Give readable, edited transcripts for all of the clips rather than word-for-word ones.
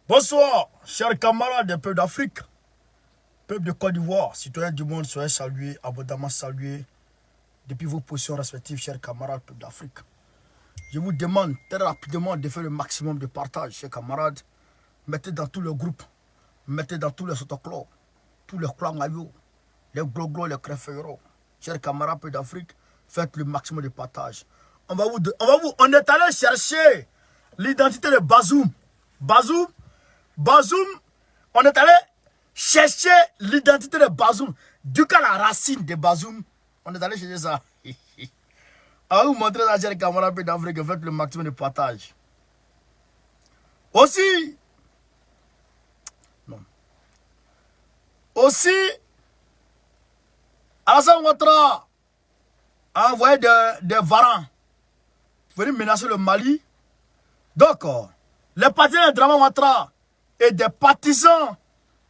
Bonsoir, chers camarades des peuples d'Afrique, peuple de Côte d'Ivoire, citoyens du monde, soyez salués, abondamment salués, depuis vos positions respectives, chers camarades peuples d'Afrique. Je vous demande très rapidement de faire le maximum de partage, chers camarades. Mettez dans tous les groupes, mettez dans tous les autoclubs, tous les clans maillots, les gloglos, les crèfeuilleros. Chers camarades peuples d'Afrique, faites le maximum de partage. On est allé chercher l'identité de Bazoum. Bazoum, on est allé chercher l'identité de Bazoum. Du cas la racine de Bazoum, on est allé chercher ça. À vous montrer ça, chers camarades d'Afrique, faites le maximum de partage. Aussi, Alassane Ouattara a envoyé des varans pour venir menacer le Mali. Donc, les partisans de Draman Ouattara et des partisans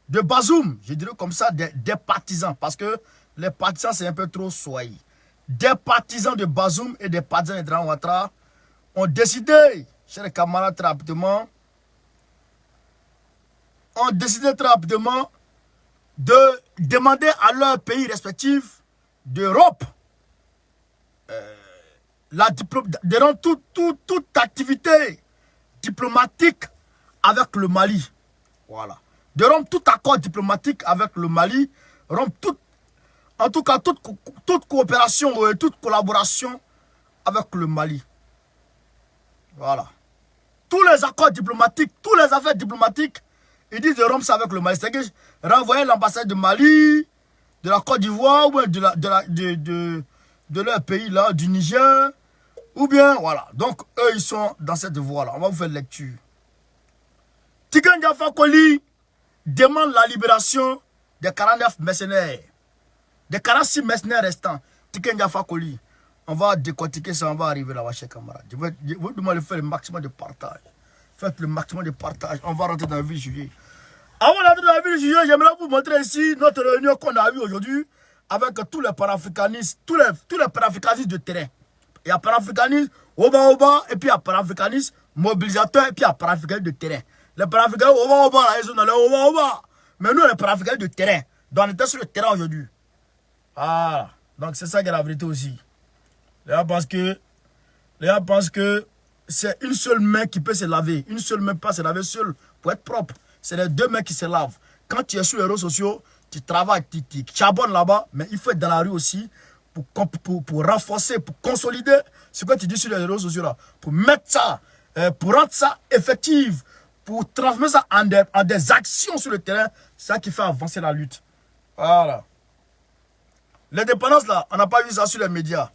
de Bazoum, je dirais comme ça, des partisans, parce que les partisans c'est un peu trop soyez. Des partisans de Bazoum et des partisans de Draman Ouattara ont décidé, chers camarades, très rapidement, de demander à leurs pays respectifs d'Europe de rendre toute activité diplomatique avec le Mali. Voilà. De rompre tout accord diplomatique avec le Mali, rompre en tout cas toute coopération et toute collaboration avec le Mali. Voilà. Tous les accords diplomatiques, tous les affaires diplomatiques, ils disent de rompre ça avec le Mali. C'est-à-dire renvoyer l'ambassade de Mali, de la Côte d'Ivoire, ou de leur pays là, du Niger, ou bien, voilà. Donc, eux, ils sont dans cette voie-là. On va vous faire lecture. Tiken Jah Fakoly demande la libération des 49 mercenaires. Des 46 mercenaires restants. Tiken Jah Fakoly. On va décortiquer ça, on va arriver là-bas, chers camarades. Je vous demande de faire le maximum de partage. Faites le maximum de partage. On va rentrer dans la ville de juillet. Avant d'entrer dans la ville de juillet, j'aimerais vous montrer ici notre réunion qu'on a eue aujourd'hui avec tous les panafricanistes, tous les panafricanistes de terrain. Il y a panafricanistes Oba, et puis il y a panafricanistes mobilisateurs, et puis il y a panafricanistes de terrain. Les panafricanistes Oba, là, ils sont dans le Oba. Mais nous, les panafricanistes de terrain. Donc on était sur le terrain aujourd'hui. Ah, donc c'est ça qui est la vérité aussi. Les gens pensent que c'est une seule main qui peut se laver. Une seule main peut se laver seule pour être propre. C'est les deux mains qui se lavent. Quand tu es sur les réseaux sociaux, tu travailles, tu charbonnes là-bas, mais il faut être dans la rue aussi pour renforcer, pour consolider ce que tu dis sur les réseaux sociaux là. Pour mettre ça, pour rendre ça effectif, pour transmettre ça en des actions sur le terrain. C'est ça qui fait avancer la lutte. Voilà. L'indépendance là, on n'a pas vu ça sur les médias.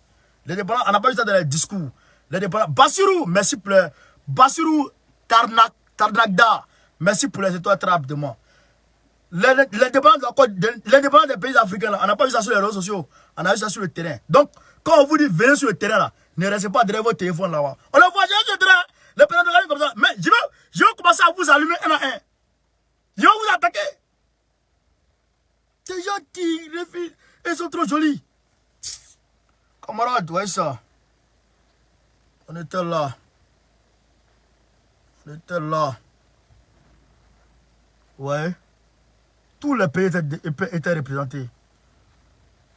L'indépendance, on n'a pas vu ça dans les discours. Bassirou, merci pour les... Bassirou Tarnagda, merci pour les étoiles très rapidement. L'indépendance des pays africains, là, on n'a pas vu ça sur les réseaux sociaux. On a vu ça sur le terrain. Donc, quand on vous dit venez sur le terrain, là, ne restez pas derrière votre téléphone là-bas. On le voit, j'ai le terrain. Les pénales de comme ça. Mais je vais commencer à vous allumer un à un. Je vais vous attaquer. Ces gens qui refusent, ils sont trop jolis. Camarades, voyez ça. On était là. Ouais. Tous les pays étaient représentés.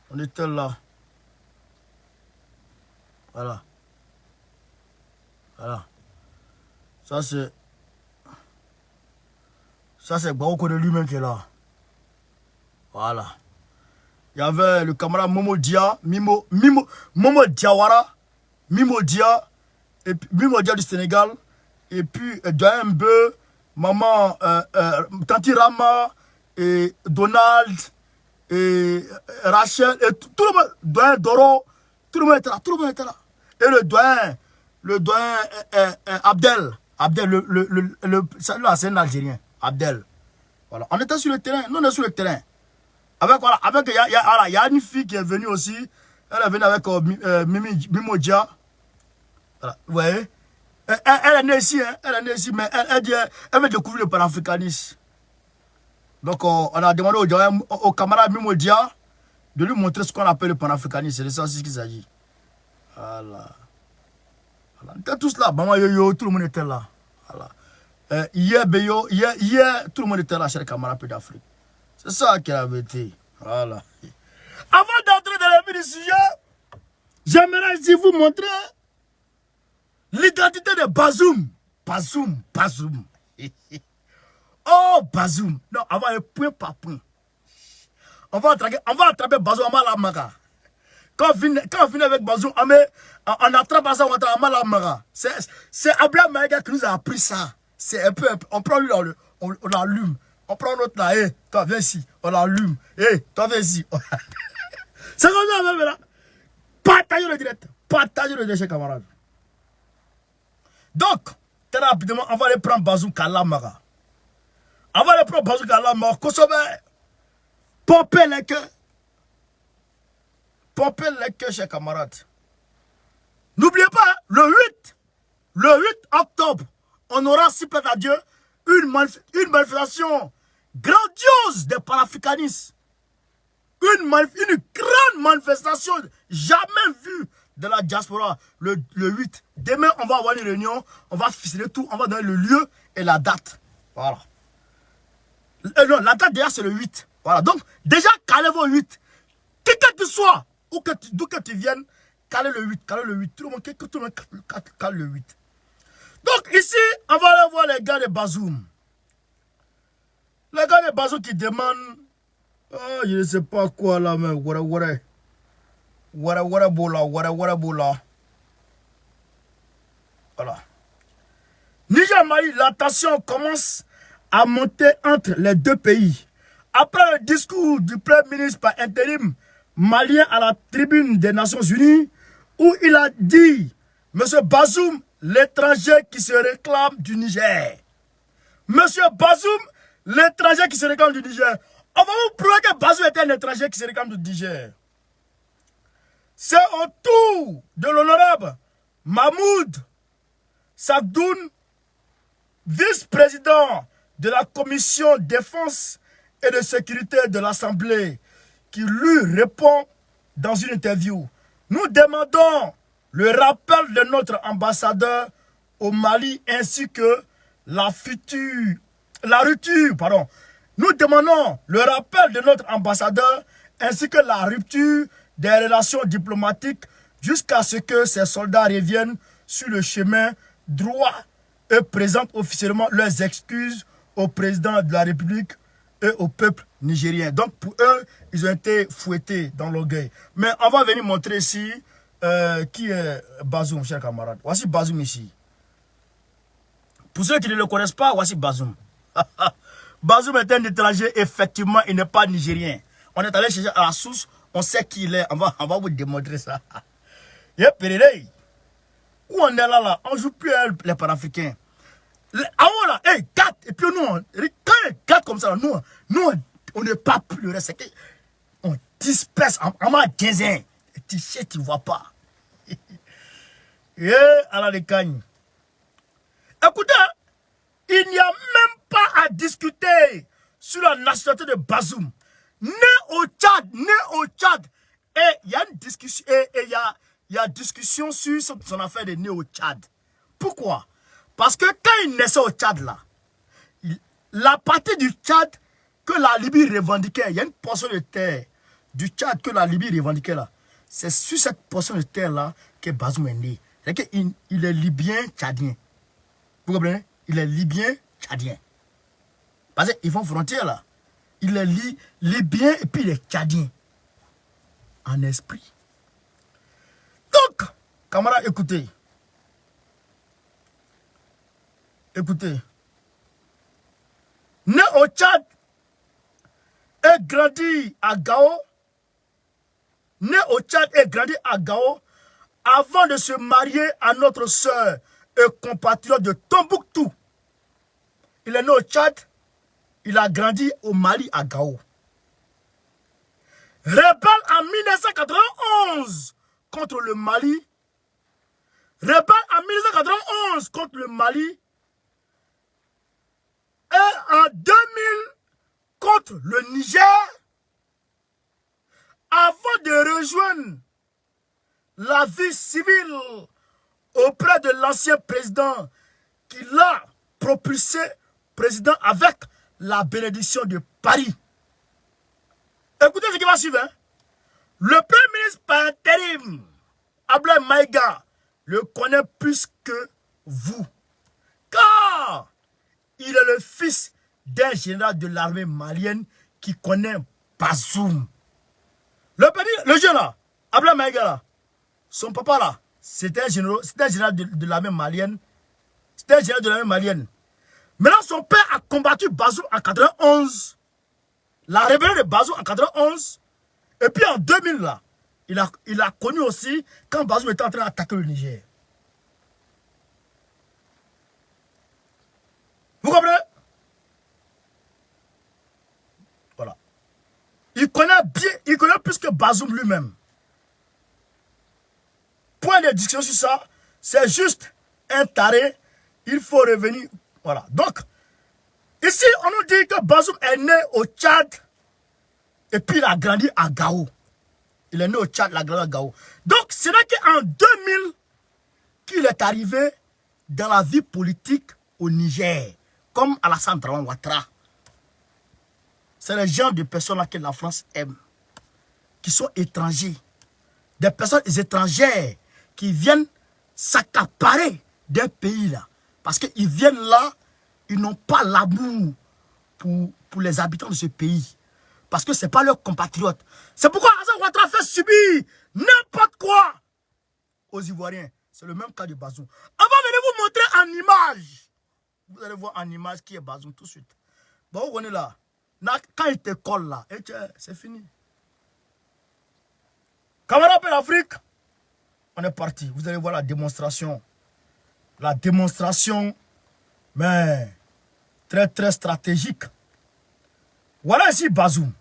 On était là. Voilà. Ça c'est Baoko de lui-même qui est là. Voilà. Il y avait le camarade Momo Dia, Momo Diawara, Mimo Dia du Sénégal, et puis Dmb, maman Tanti Rama, et Donald, et Rachel, et tout le monde, Doyen Doro, tout le monde était là, Et le doyen Abdel, c'est un Algérien, Abdel. Voilà, on était sur le terrain, nous on est sur le terrain. Il y a une fille qui est venue aussi. Elle est venue avec Mimo Dia. Voilà, vous voyez. Elle est née ici, mais elle veut découvrir le panafricanisme. Donc, on a demandé au camarade Mimo Dia de lui montrer ce qu'on appelle le panafricanisme. C'est de ça aussi qu'il s'agit. Voilà. On était tous là. Maman Yoyo, tout le monde était là. Voilà. hier, tout le monde était là chez les camarades d'Afrique. C'est ça qui avait été. Voilà. Avant d'entrer dans le vif du sujet, j'aimerais ici vous montrer l'identité de Bazoum. Bazoum. Oh, Bazoum. Non, on va aller point par point. On va attraper Bazoum à la Mara. Quand on finit avec Bazoum, on attrape ça, on attrape à la Mara. C'est Abraham Maïga qui nous a appris ça. C'est un peu, on prend lui, on l'allume. On prend l'autre là, hey, toi viens ici, on l'allume. Hey, toi viens ici. C'est comme ça, même là. Partagez le direct, chers camarades. Donc, très rapidement, on va aller prendre Bazoum Kalamara. On va aller prendre Bazoum Kalamara. Kosovo, pomper les cœurs. Pomper les cœurs, chers camarades. N'oubliez pas, le 8 octobre, on aura, si plaît à Dieu, une manifestation grandiose des panafricanistes. Une grande manifestation jamais vue de la diaspora le 8. Demain, on va avoir une réunion, on va ficeler tout, on va donner le lieu et la date. Voilà. Non, la date déjà c'est le 8. Voilà. Donc, déjà, calez vos 8. Qui que tu sois, d'où que tu viennes, calez le 8. Calez le 8. Tout le monde cale le 8. Donc, ici, on va aller voir les gars de Bazoum. Les gars de Bazoum qui demandent, oh, je ne sais pas quoi là, mais bola. Voilà. Niger-Mali, la tension commence à monter entre les deux pays. Après le discours du Premier ministre par intérim malien à la tribune des Nations Unies, où il a dit, Monsieur Bazoum, l'étranger qui se réclame du Niger. Monsieur Bazoum, l'étranger qui se réclame du Niger. On va vous prouver que Bazoum était un étranger qui se réclame du Niger. C'est au tour de l'honorable Mahmoud Sagdoun, vice-président de la commission défense et de sécurité de l'Assemblée, qui lui répond dans une interview. Nous demandons le rappel de notre ambassadeur au Mali ainsi que la rupture. Nous demandons le rappel de notre ambassadeur ainsi que la rupture des relations diplomatiques jusqu'à ce que ces soldats reviennent sur le chemin droit et présentent officiellement leurs excuses au président de la République et au peuple nigérien. Donc pour eux, ils ont été fouettés dans l'orgueil. Mais on va venir montrer ici qui est Bazoum, chers camarades. Voici Bazoum ici. Pour ceux qui ne le connaissent pas, voici Bazoum. Bazoum est un étranger, effectivement, il n'est pas nigérien. On est allé chercher à la source, on sait qui il est. On va vous démontrer ça. Où on est là, on ne joue plus les panafricains. Ah voilà, hey, 4. Et puis nous, quand il y a 4 comme ça, nous on n'est pas plus le reste. On disperse en mode 15 ans. Tu sais, tu ne vois pas. Et à la décagne. Écoutez, il n'y a même pas à discuter sur la nationalité de Bazoum. Né au Tchad. Et il y a une discussion, et il y a discussion sur son affaire de né au Tchad. Pourquoi? Parce que quand il naissait au Tchad là, la partie du Tchad que la Libye revendiquait, il y a une portion de terre du Tchad que la Libye revendiquait là. C'est sur cette portion de terre là que Bazoum est né. C'est-à-dire qu'il est libyen tchadien. Vous comprenez? Il est libyen tchadien. Parce qu'ils font frontière là. Il est libyen et puis il est tchadien. En esprit. Donc, camarades, écoutez. Écoutez. Né au Tchad et grandi à Gao. Né au Tchad et grandi à Gao avant de se marier à notre sœur et compatriote de Tombouctou. Il est né au Tchad, il a grandi au Mali à Gao. Rebelle en 1991 contre le Mali. Rebelle en 1991 contre le Mali. Et en 2000 contre le Niger. Avant de rejoindre la vie civile auprès de l'ancien président qui l'a propulsé président avec la bénédiction de Paris. Écoutez ce qui va suivre. Hein. Le premier ministre par intérim, Abdoulaye Maïga, le connaît plus que vous. Car il est le fils d'un général de l'armée malienne qui connaît Bazoum. Le jeune là, Abdoulaye Maïga là, son papa là, c'était un général de l'armée malienne. C'était un général de l'armée malienne. Maintenant, son père a combattu Bazoum en 91. La rébellion de Bazoum en 91. Et puis en 2000 là, il a connu aussi quand Bazoum était en train d'attaquer le Niger. Vous comprenez? Voilà. Il connaît bien, il connaît plus que Bazoum lui-même. Point de discussion sur ça, c'est juste un taré. Il faut revenir. Voilà. Donc, ici, on nous dit que Bazoum est né au Tchad et puis il a grandi à Gao. Il est né au Tchad, il a grandi à Gao. Donc, c'est là qu'en 2000 qu'il est arrivé dans la vie politique au Niger, comme Alassane Draman Ouattara. C'est le genre de personnes que la France aime, qui sont étrangers. Des personnes étrangères qui viennent s'accaparer d'un pays là. Parce qu'ils viennent là, ils n'ont pas l'amour pour les habitants de ce pays. Parce que ce n'est pas leurs compatriotes. C'est pourquoi Alassane Ouattara fait subir n'importe quoi aux Ivoiriens. C'est le même cas de Bazoum. On va venir vous montrer en image. Vous allez voir en image qui est Bazoum tout de suite. Bon, on est là. Quand il te colle là, c'est fini. Camarades de l'Afrique, on est parti. Vous allez voir la démonstration. La démonstration, mais très très stratégique. Voilà ici Bazoum.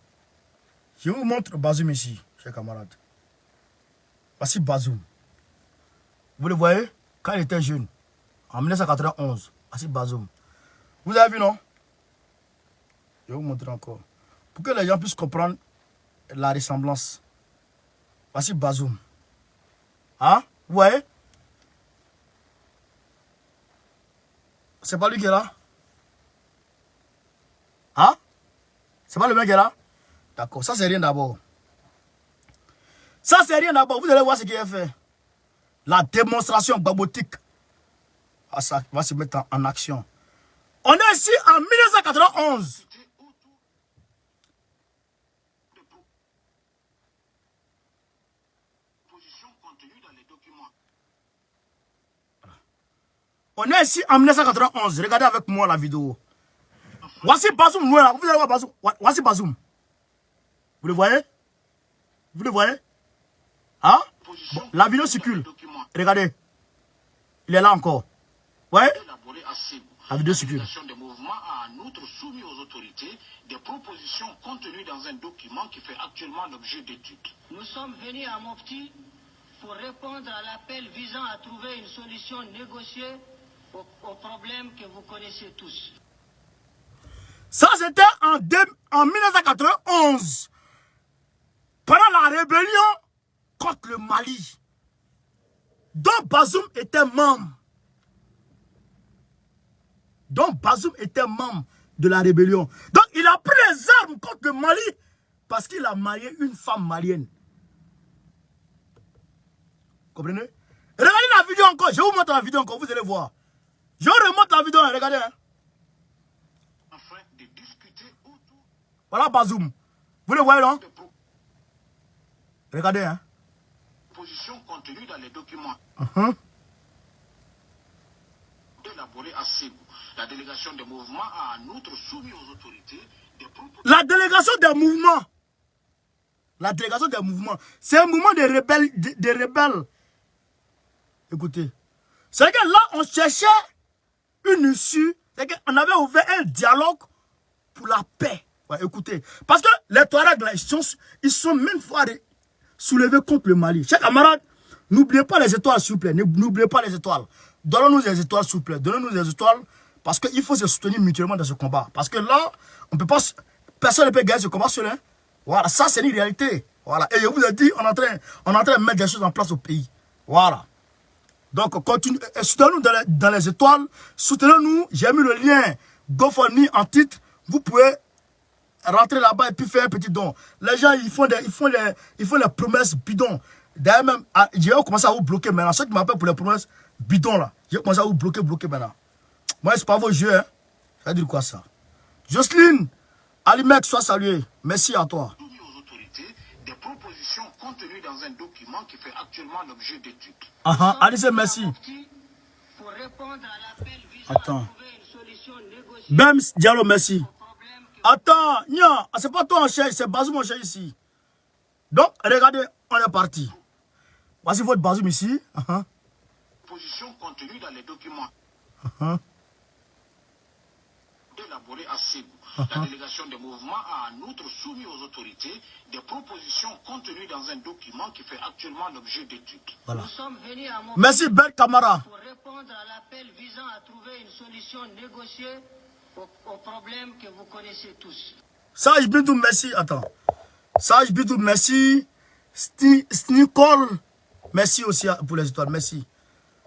Je vous montre Bazoum ici, chers camarades. Voici Bazoum. Vous le voyez, quand il était jeune, en 1991. Voici Bazoum. Vous avez vu, non? Je vais vous montrer encore. Pour que les gens puissent comprendre la ressemblance. Voici Bazoum. Hein? Vous voyez? C'est pas lui qui est là? Hein? C'est pas le mec qui est là? D'accord, ça c'est rien d'abord. Ça c'est rien d'abord. Vous allez voir ce qu'il a fait. La démonstration babotique va se mettre en action. On est ici en 1991. On est ici en 1991. Regardez avec moi la vidéo. Voici Bazoum, loin là. Vous allez voir Bazoum. Voici Bazoum. Vous le voyez? Vous le voyez? Hein? Bon, la vidéo circule. Regardez. Il est là encore. Vous voyez? La vidéo circule. Des mouvements a en outre soumis aux autorités des propositions contenues dans un document qui fait actuellement l'objet d'études. Nous sommes venus à Mopti pour répondre à l'appel visant à trouver une solution négociée aux problèmes que vous connaissez tous. Ça, c'était en 1991. Pendant la rébellion contre le Mali, dont Bazoum était membre. Donc Bazoum était membre de la rébellion. Donc il a pris les armes contre le Mali parce qu'il a marié une femme malienne. Comprenez? Regardez la vidéo encore. Je vous montre la vidéo encore. Vous allez voir. Je remonte la vidéo. Regardez. Hein. Afin de discuter autour. Voilà Bazoum. Vous le voyez, non? Regardez. Hein. Position contenue dans les documents. Élaborés à Ségou. La délégation des mouvements a en outre soumis aux autorités des propositions. La délégation des mouvements. La délégation des mouvements. C'est un mouvement de rebelles. Écoutez. C'est que là, on cherchait une issue. C'est qu'on avait ouvert un dialogue pour la paix. Ouais, écoutez. Parce que les Touaregs, là, ils sont même fois soulevés contre le Mali. Chers camarades, n'oubliez pas les étoiles, s'il vous plaît. N'oubliez pas les étoiles. Donnez-nous des étoiles, s'il vous plaît. Donnez-nous des étoiles. Parce qu'il faut se soutenir mutuellement dans ce combat. Parce que là, on peut pas, personne ne peut gagner ce combat seul. Hein. Voilà, ça c'est une réalité. Voilà. Et je vous ai dit, on est en train de mettre des choses en place au pays. Voilà. Donc, continue, soutenez-nous dans les étoiles. Soutenez-nous. J'ai mis le lien GoFundMe en titre. Vous pouvez rentrer là-bas et puis faire un petit don. Les gens, ils font les promesses bidons. D'ailleurs, même, j'ai commencé à vous bloquer maintenant. Ceux qui m'appellent pour les promesses bidons, là. J'ai commencé à vous bloquer maintenant. Moi, c'est pas vos jeux, hein. Ça veut dire quoi, ça? Jocelyne, Alimek, sois salué. Merci à toi. Soumis aux autorités des propositions contenues dans un document qui fait actuellement l'objet d'études. Alice, merci. Pour répondre à l'appel visant Attends. à trouver une solution négociée Bems Diallo, merci. au problème que Attends, Nia, c'est pas toi mon cher, c'est Bazou mon cher ici. Donc, regardez, on est parti. Voici votre Bazoum ici. Propositions contenues dans les documents élaborés à Ségou. La délégation des mouvements a en outre soumis aux autorités des propositions contenues dans un document qui fait actuellement l'objet d'études. Voilà. nous sommes venus à Mopti Merci, Bel Camara. pour répondre à l'appel visant à trouver une solution négociée au problème que vous connaissez tous. Sage Bidou, merci. Attends. Sage Bidou, merci. Nicole, merci aussi pour les étoiles. Merci.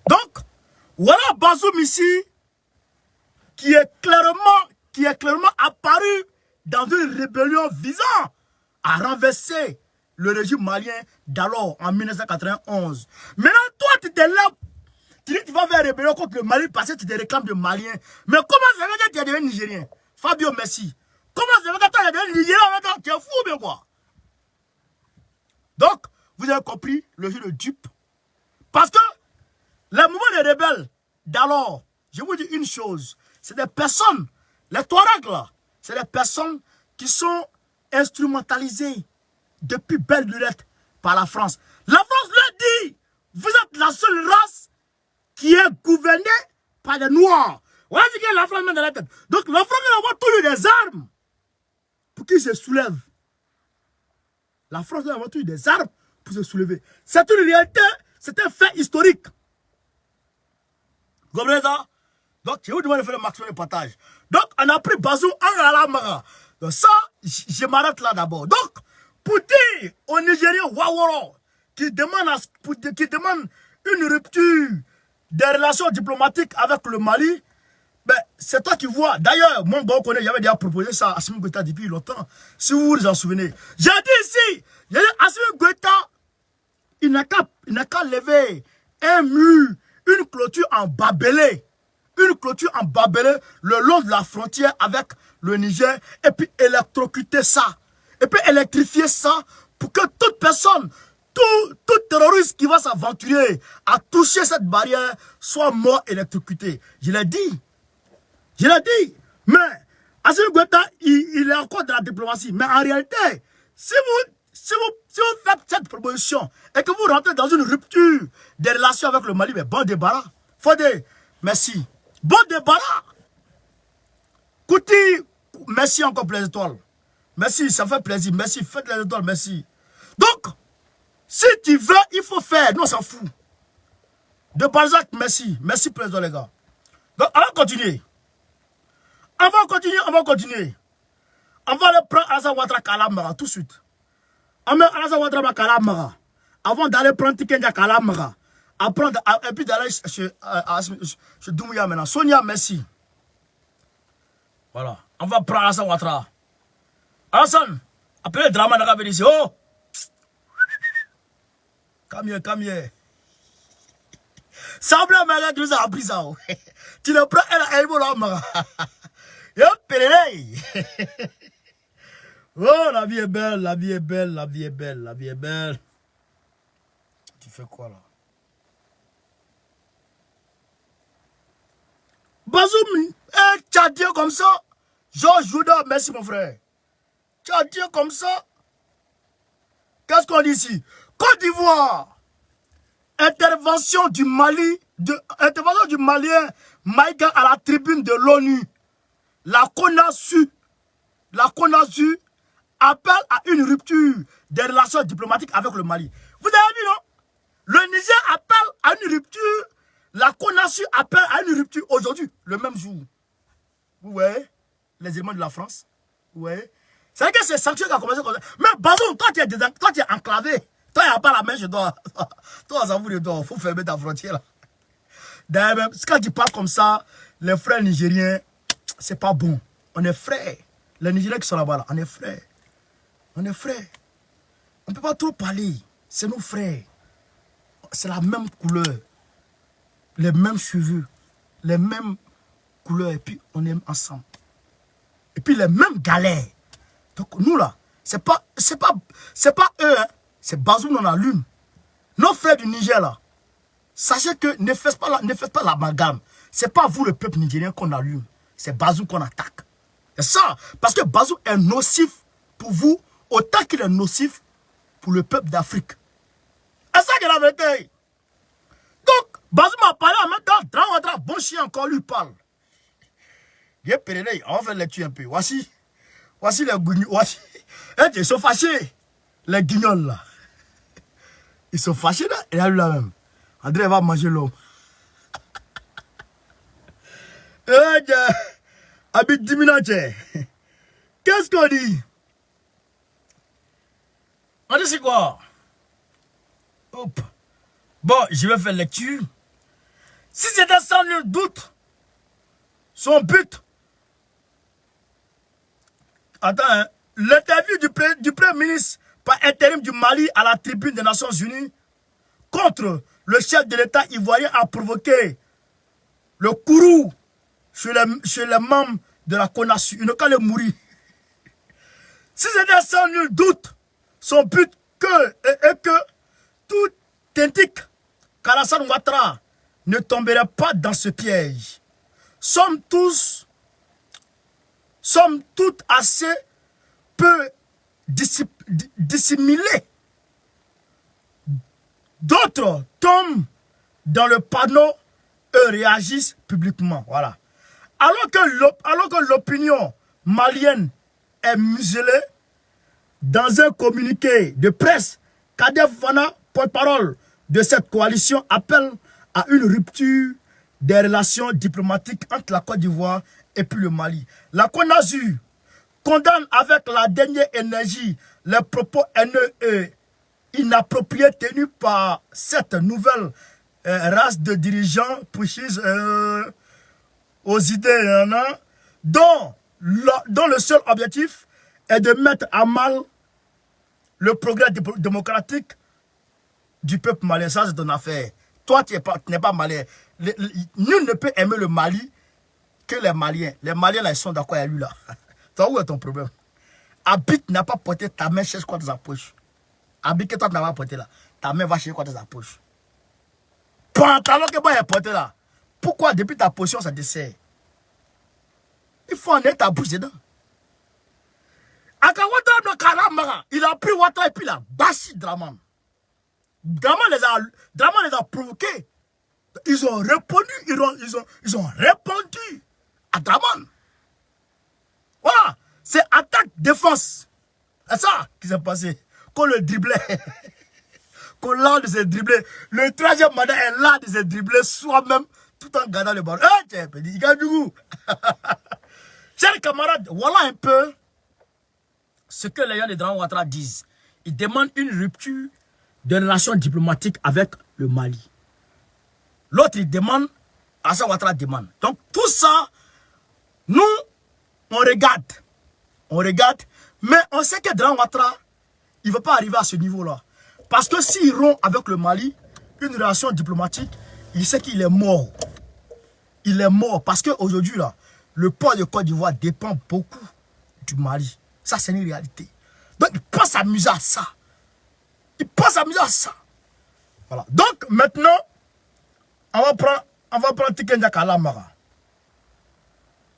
Donc, voilà Bazoum ici, qui est clairement apparu dans une rébellion visant à renverser le régime malien d'alors, en 1991. Maintenant, toi, tu étais là, tu dis que tu vas faire rébellion contre le Mali parce que tu te réclames de Malien. Mais comment ça veut dire que tu es devenu Nigérien? Fabio, merci. Comment ça veut dire que tu es devenu Nigérien maintenant? Tu es fou ou bien quoi? Donc, vous avez compris le jeu de dupe. Parce que les mouvements des rebelles d'alors, je vous dis une chose, c'est des personnes, les Touaregs là, c'est des personnes qui sont instrumentalisées depuis belle lurette par la France. La France leur dit, vous êtes la seule race qui est gouvernée par des Noirs. Voilà ce que la France met dans la tête. Donc la France va avoir toujours des armes pour qu'ils se soulèvent. La France va avoir toujours des armes pour se soulever. C'est une réalité, c'est un fait historique. Vous comprenez ça? Donc, je vous demande de faire le maximum de partage. Donc, on a pris Bazou en Alamara. Donc, ça, je m'arrête là d'abord. Donc, pour dire aux Nigériens Waworo qui demandent une rupture des relations diplomatiques avec le Mali, ben, c'est toi qui vois. D'ailleurs, mon bon connaît, j'avais déjà proposé ça à Assimi Goïta depuis longtemps. Si vous vous en souvenez. J'ai dit ici, Assimi Goïta, il n'a qu'à lever un mur, une clôture en barbelé. Une clôture en barbelé le long de la frontière avec le Niger. Et puis électrocuter ça. Et puis électrifier ça pour que toute personne, tout terroriste qui va s'aventurer à toucher cette barrière soit mort électrocuté. Je l'ai dit. Je l'ai dit. Mais Assimi Goïta, il est encore de la diplomatie. Mais en réalité, si vous faites cette proposition et que vous rentrez dans une rupture des relations avec le Mali, mais bon débarras. Fodé, merci. Bon débarras. Kouti, merci encore pour les étoiles. Merci, ça fait plaisir. Merci, faites les étoiles, merci. Donc, si tu veux, il faut faire. Nous, on s'en fout. De Balzac, merci. Merci pour les étoiles, les gars. Donc, on va continuer. On va continuer. On va aller prendre Alassane Ouattara Kalamara tout de suite. On met Alassane Ouattara Kalamara. Avant d'aller prendre Tikenja Kalamara. Et puis d'aller chez Doumbouya maintenant. Sonia, merci. Voilà. On va prendre Alassane Ouattara. Alassane, appelez le drama n'a ici. Oh! Come here. Semble à ma qui nous a appris ça. Tu le prends, elle a aimé l'homme. Yo, pélé. Oh, la vie est belle, la vie est belle, la vie est belle, la vie est belle. Tu fais quoi là? Bazoum, un Tchadien comme ça. Georges Jouda, merci mon frère. Tchadien comme ça. Qu'est-ce qu'on dit ici? Côte d'Ivoire. Intervention du Mali, intervention du Malien Maïga à la tribune de l'ONU. La CONASU appelle à une rupture des relations diplomatiques avec le Mali. Vous avez vu, non? Le Niger appelle à une rupture, la CONASU appelle à une rupture aujourd'hui, le même jour. Vous voyez les éléments de la France? Vous voyez? C'est vrai que c'est sanctions qui a commencé comme ça. Mais Bazoum, toi tu es enclavé. Toi, il n'y a pas la main, je dois. Toi, ça vous le doit. Il faut fermer ta frontière là. D'ailleurs, quand tu parles comme ça, les frères nigériens, c'est pas bon. On est frères. Les Nigériens qui sont là-bas, là, on est frères. On est frères. On ne peut pas trop parler. C'est nos frères. C'est la même couleur. Les mêmes cheveux. Les mêmes couleurs. Et puis, on est ensemble. Et puis, les mêmes galères. Donc, nous, là, c'est pas eux, hein. C'est Bazoum, on allume. Nos frères du Niger, là, sachez que ne faites pas l'amalgame. C'est pas vous, le peuple nigérien, qu'on allume. C'est Bazoum qu'on attaque. C'est ça. Parce que Bazoum est nocif pour vous, autant qu'il est nocif pour le peuple d'Afrique. C'est ça qui est la vérité. Donc, Bazoum a parlé en même temps. Dramatra, bon chien, encore lui parle. On va faire lecture un peu. Voici les guignols. Ils sont fâchés. Les guignols, là. Ils sont fâchés, là. Et là, lui, là même. André va manger l'homme. Habite 10 minutes. Qu'est-ce qu'on dit? On dit c'est quoi? Hop. Bon, je vais faire lecture. Si c'était sans nul doute, son but. Attends, hein. L'interview du Premier ministre par intérim du Mali à la tribune des Nations Unies contre le chef de l'État ivoirien a provoqué le courroux chez les membres de la CONASU. Il ne peut pas mourir. Si c'était sans nul doute son but que tout indique qu'Alassane Ouattara ne tomberait pas dans ce piège. Sommes toutes assez peu dissimulés. D'autres tombent dans le panneau et réagissent publiquement. Voilà. Alors que l'opinion malienne est muselée, dans un communiqué de presse, Kadef Fana, porte-parole de cette coalition, appelle à une rupture des relations diplomatiques entre la Côte d'Ivoire et puis le Mali. La CONASU condamne avec la dernière énergie les propos haineux et inappropriés tenus par cette nouvelle race de dirigeants pushes aux idées dont le seul objectif est de mettre à mal le progrès démocratique du peuple malien. Ça, c'est ton affaire. Toi, tu n'es pas malien. Nul ne peut aimer le Mali que les Maliens. Les Maliens, là, ils sont d'accord avec lui, là. Toi, où est ton problème? Habite n'a pas porté ta main, cherche quoi dans sa poche. Habite que toi, tu n'as pas porté là. Ta main va chercher quoi dans sa poche. Pantalon que moi, j'ai porté là. Pourquoi, depuis ta position, ça dessert? Il faut en être ta bouche dedans. Il a pris Ouattara et puis il a bâché Draman. Draman les a provoqués. Ils ont répondu, ils ont répondu à Draman. Voilà, c'est attaque-défense. C'est ça qui s'est passé. Qu'on le driblait. Qu'on l'a de se dribbler. Le troisième mandat est là de se dribbler soi-même tout en gardant le ballon. Il gagne du goût. Chers camarades, voilà un peu ce que les gens de Draman Ouattara disent. Ils demandent une rupture de relations diplomatiques avec le Mali. L'autre, il demande, Alassane Ouattara demande. Donc, tout ça, nous, on regarde, mais on sait que Draman Ouattara, il ne va pas arriver à ce niveau-là. Parce que s'il rompt avec le Mali, une relation diplomatique, il sait qu'il est mort. Il est mort parce qu'aujourd'hui, là, le port de Côte d'Ivoire dépend beaucoup du Mali. Ça, c'est une réalité. Donc, il peut s'amuser à ça. Voilà. Donc, maintenant, on va prendre Tikenja Kalamara.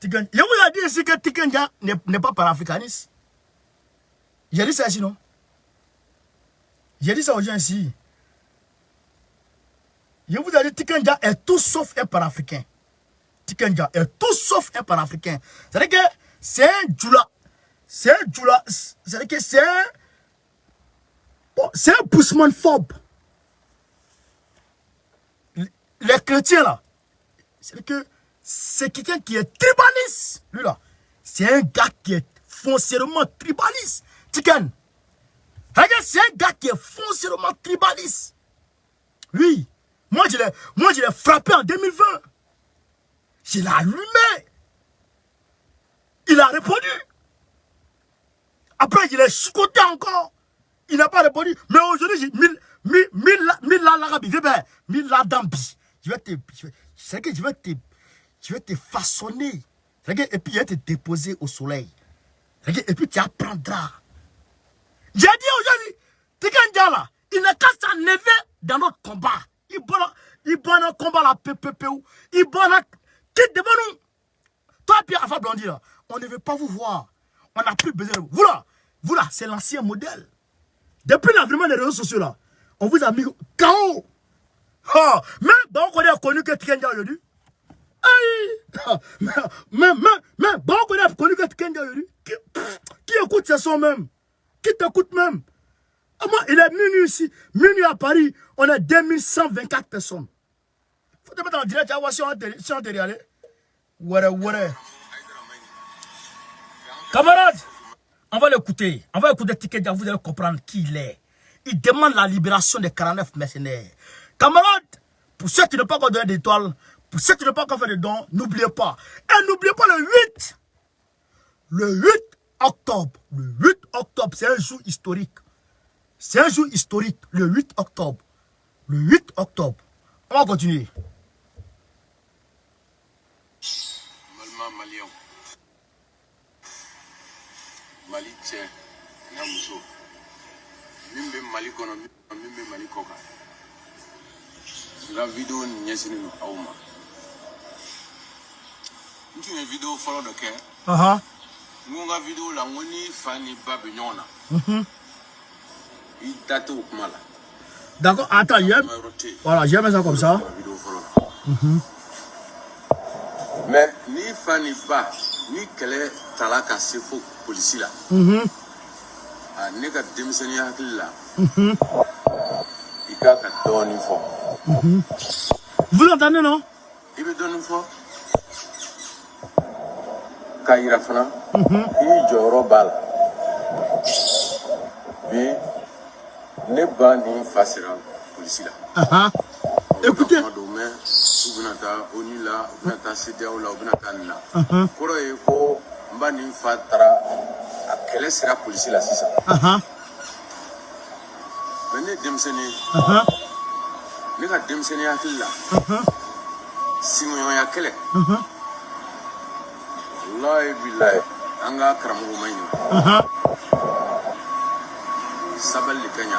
Je vous ai dit ici que Tikenja n'est pas panafricaniste. J'ai dit ça ici, non? J'ai dit ça aux gens ici. Je vous ai dit Tikenja est tout sauf un panafricain. Tikenja est tout sauf un panafricain. C'est-à-dire que c'est un djoula. C'est-à-dire que c'est un poussement phobe. Les chrétiens là, c'est que c'est quelqu'un qui est tribaliste. Lui là, c'est un gars qui est foncièrement tribaliste. Tiken, c'est un gars qui est foncièrement tribaliste. Lui, Moi, je l'ai frappé en 2020. Je l'ai allumé. Il a répondu. Après, il est chicoté encore. Il n'a pas répondu. Mais aujourd'hui, j'ai mille larabi. Mille ladambi. Je vais te façonner. Et puis, je vais te déposer au soleil. Et puis, tu apprendras. J'ai dit aujourd'hui, Tikanja là, il n'a qu'à s'enlever dans notre combat. Il bat notre combat là, PPPU. Il bat notre... Quitte devant nous. Toi, Pierre Alpha Blondy là, on ne veut pas vous voir. On n'a plus besoin de vous. Vous là, c'est l'ancien modèle. Depuis l'avènement des réseaux sociaux là, on vous a mis KO. Oh, mais bon, on a connu que Tikanja aujourd'hui. Mais bon, on a connu que Tikanja aujourd'hui. Qui écoute ce son même? Qui t'écoute même? Moi, il est minuit ici. Minuit à Paris, on a 2124 personnes. Faut te mettre en direct, tu vas voir si on est allé. Ouais. Camarades, on va l'écouter. On va écouter Tikanja, vous allez comprendre qui il est. Il demande la libération des 49 mercenaires. Camarades, pour ceux qui n'ont pas encore donné d'étoiles, pour ceux qui n'ont pas encore fait de dons, n'oubliez pas. Et n'oubliez pas le 8 octobre. Le 8 octobre, c'est un jour historique. C'est un jour historique, le 8 octobre. Le 8 octobre. On va continuer. Malien. Mali tchè, Namuso. Mimbe Mali kono, mimbe Mali koka. La vidéo nyesini auma. Tu une vidéo follow de care. Ngonga vidéo la ngoni fani babe nyona. Il date au mala. D'accord, attends, voilà, j'ai mis ça comme ça. Mais ni fani ba, ni kele talaka sefo police là. Ah, nega demiseni hakili là. Il a donné une fois. Vous l'entendez, non? Il me donne une fois. Kaira Fana, il joro bal. Mais ne pas ni facile police là. Écoutez. Ubinata onila, ubinata sedia ola, ubinata nina. Koro eko mbani fatara akele sera police là sisa. Mais demseni. Ne ka demseni hakili la. Simo ya kele. Wallahi billahi anga karamu mayni. Sabal li kanya.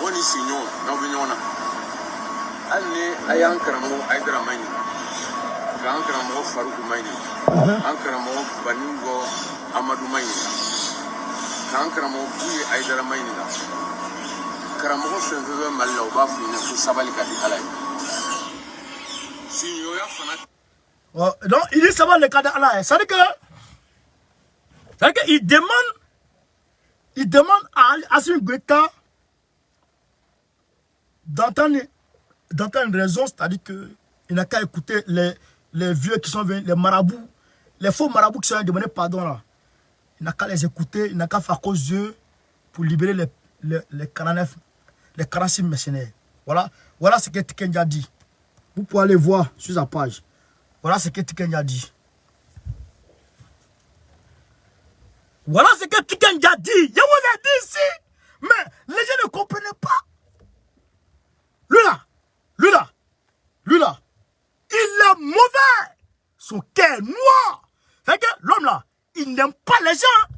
Moni sinyo na binyona. Alne ayan karamu aidara mayni. Kan karamu Faruku mayni. An karamu Baningo Amadu mayni. Kan karamu Buye aidara mayni. Karamu fenfewe malla ba fina ku sabali ka di alay. Sinyo ya fana. Donc, il dit ça va le cas d'Allah. C'est-à-dire qu'il demande à Assimi Goïta d'entendre une raison, c'est-à-dire qu'il n'a qu'à écouter les vieux qui sont venus, les marabouts, les faux marabouts qui sont venus demander pardon là. Il n'a qu'à les écouter, il n'a qu'à faire cause d'eux pour libérer les 49, les 46 mercenaires. Voilà ce que Tikanja dit. Vous pouvez aller voir sur sa page. Voilà ce que Tikanja dit. Voilà ce que Tikanja dit. Je vous ai dit ici. Mais les gens ne comprenaient pas. Lui là, il est mauvais. Son cœur est noir. C'est que l'homme là, il n'aime pas les gens.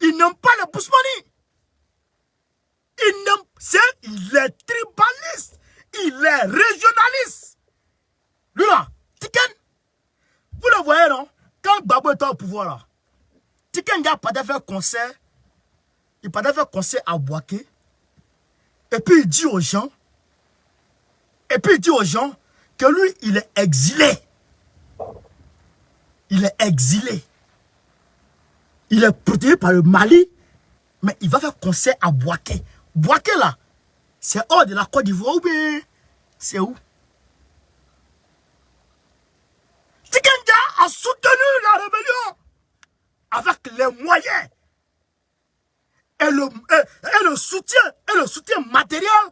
Il n'aime pas les Bousmani. Il est tribaliste. Il est régionaliste. Lui là, Tiken, vous le voyez non? Quand Gbagbo était au pouvoir là, Tiken n'a pas fait concert. Il n'a pas fait concert à Bouaké. Et puis il dit aux gens, que lui, il est exilé. Il est exilé. Il est protégé par le Mali, mais il va faire concert à Bouaké. Bouaké là, c'est hors de la Côte d'Ivoire ou bien c'est où? Tikanja a soutenu la rébellion avec les moyens et le soutien matériel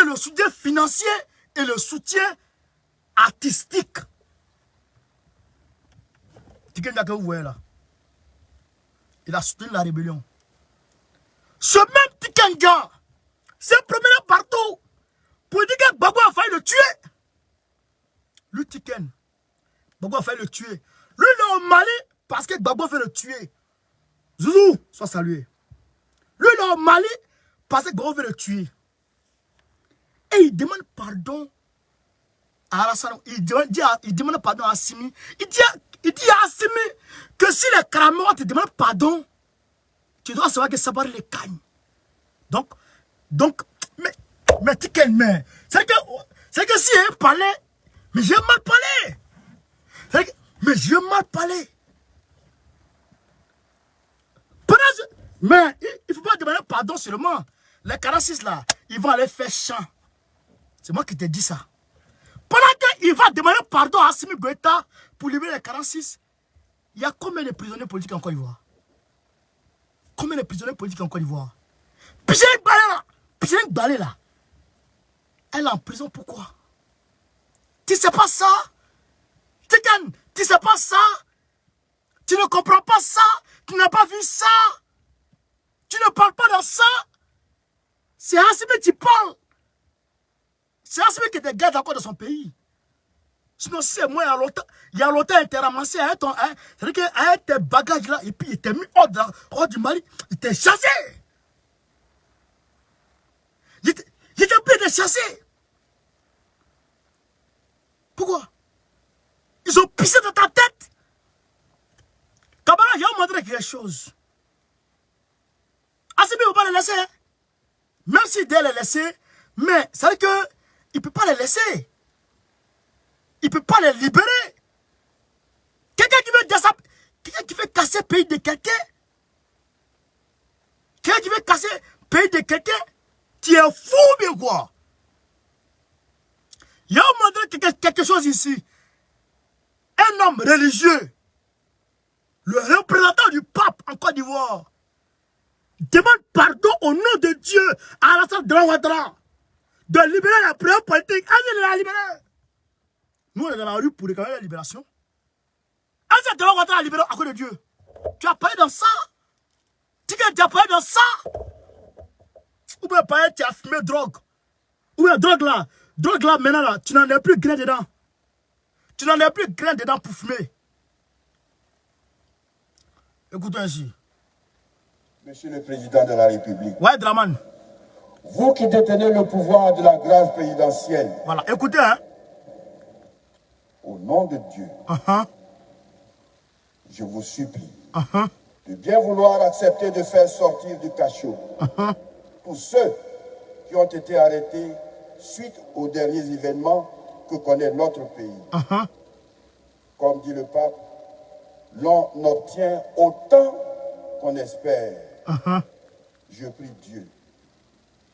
le soutien financier et le soutien artistique. Tikenga que vous voyez là. Il a soutenu la rébellion. Ce même Tikenga s'est promené partout pour dire que Gbagbo a failli le tuer. Lui, Tiken, Gbagbo a failli le tuer. Lui, il est au Mali parce que Gbagbo fait le tuer. Zouzou, sois salué. Lui, il est au Mali parce que Gbagbo veut le tuer. Et il demande pardon à Alassane. Il demande pardon à Assimi. Il dit à Assimi que si les Karamoa te demandent pardon, tu dois savoir que ça va les cagne. Donc, mais Tiken, mais c'est que si il parlait, mais j'ai mal parlé. Mais j'ai mal parlé. Mais il ne faut pas demander pardon seulement. Les 46 là, ils vont aller faire chant. C'est moi qui te dis ça. Pendant qu'il va demander pardon à Assimi Goïta pour libérer les 46, il y a combien de prisonniers politiques en Côte d'Ivoire? Combien de prisonniers politiques en Côte d'Ivoire? Picheng Balé là, elle est en prison pourquoi? Tu sais pas ça? Tiken, tu sais pas ça? Tu ne comprends pas ça? Tu n'as pas vu ça? Tu ne parles pas de ça? C'est Assimi qui parle. C'est Assimi qui te garde encore dans son pays. Sinon, c'est moi, il y a longtemps, il t'a ramassé avec c'est-à-dire qu'avec tes bagages là, et puis il t'a mis hors du Mali, il t'a chassé. Il t'a pris de chasser. Pourquoi? Ils ont pissé dans ta tête. Kabala, je vais vous montrer quelque chose. Assimi ne peut pas les laisser. Hein? Même s'il doit les laisser, mais ça veut dire qu'il ne peut pas les laisser. Il ne peut pas les libérer. Quelqu'un qui veut casser le pays de quelqu'un. Quelqu'un qui veut casser le pays de quelqu'un. Tu es fou, bien quoi. Il y a quelque chose ici. Un homme religieux, le représentant du pape en Côte d'Ivoire, demande pardon au nom de Dieu à Alassane Ouattara de libérer la prière politique. Il l'a libéré. Nous, on est dans la rue pour réclamer la libération. Alassane Ouattara a libéré à cause de Dieu. Tu as parlé dans ça? Tu as parlé dans ça? Ou bien tu as fumé drogue. Ou bien drogue là, maintenant là, tu n'en as plus grain dedans. Tu n'en as plus grain dedans pour fumer. Écoutez ainsi. Monsieur le Président de la République. Ouais, Draman. Vous qui détenez le pouvoir de la grâce présidentielle. Voilà, écoutez, hein. Au nom de Dieu, je vous supplie de bien vouloir accepter de faire sortir du cachot tous ceux qui ont été arrêtés suite aux derniers événements que connaît notre pays. Comme dit le pape, l'on obtient autant qu'on espère. Je prie Dieu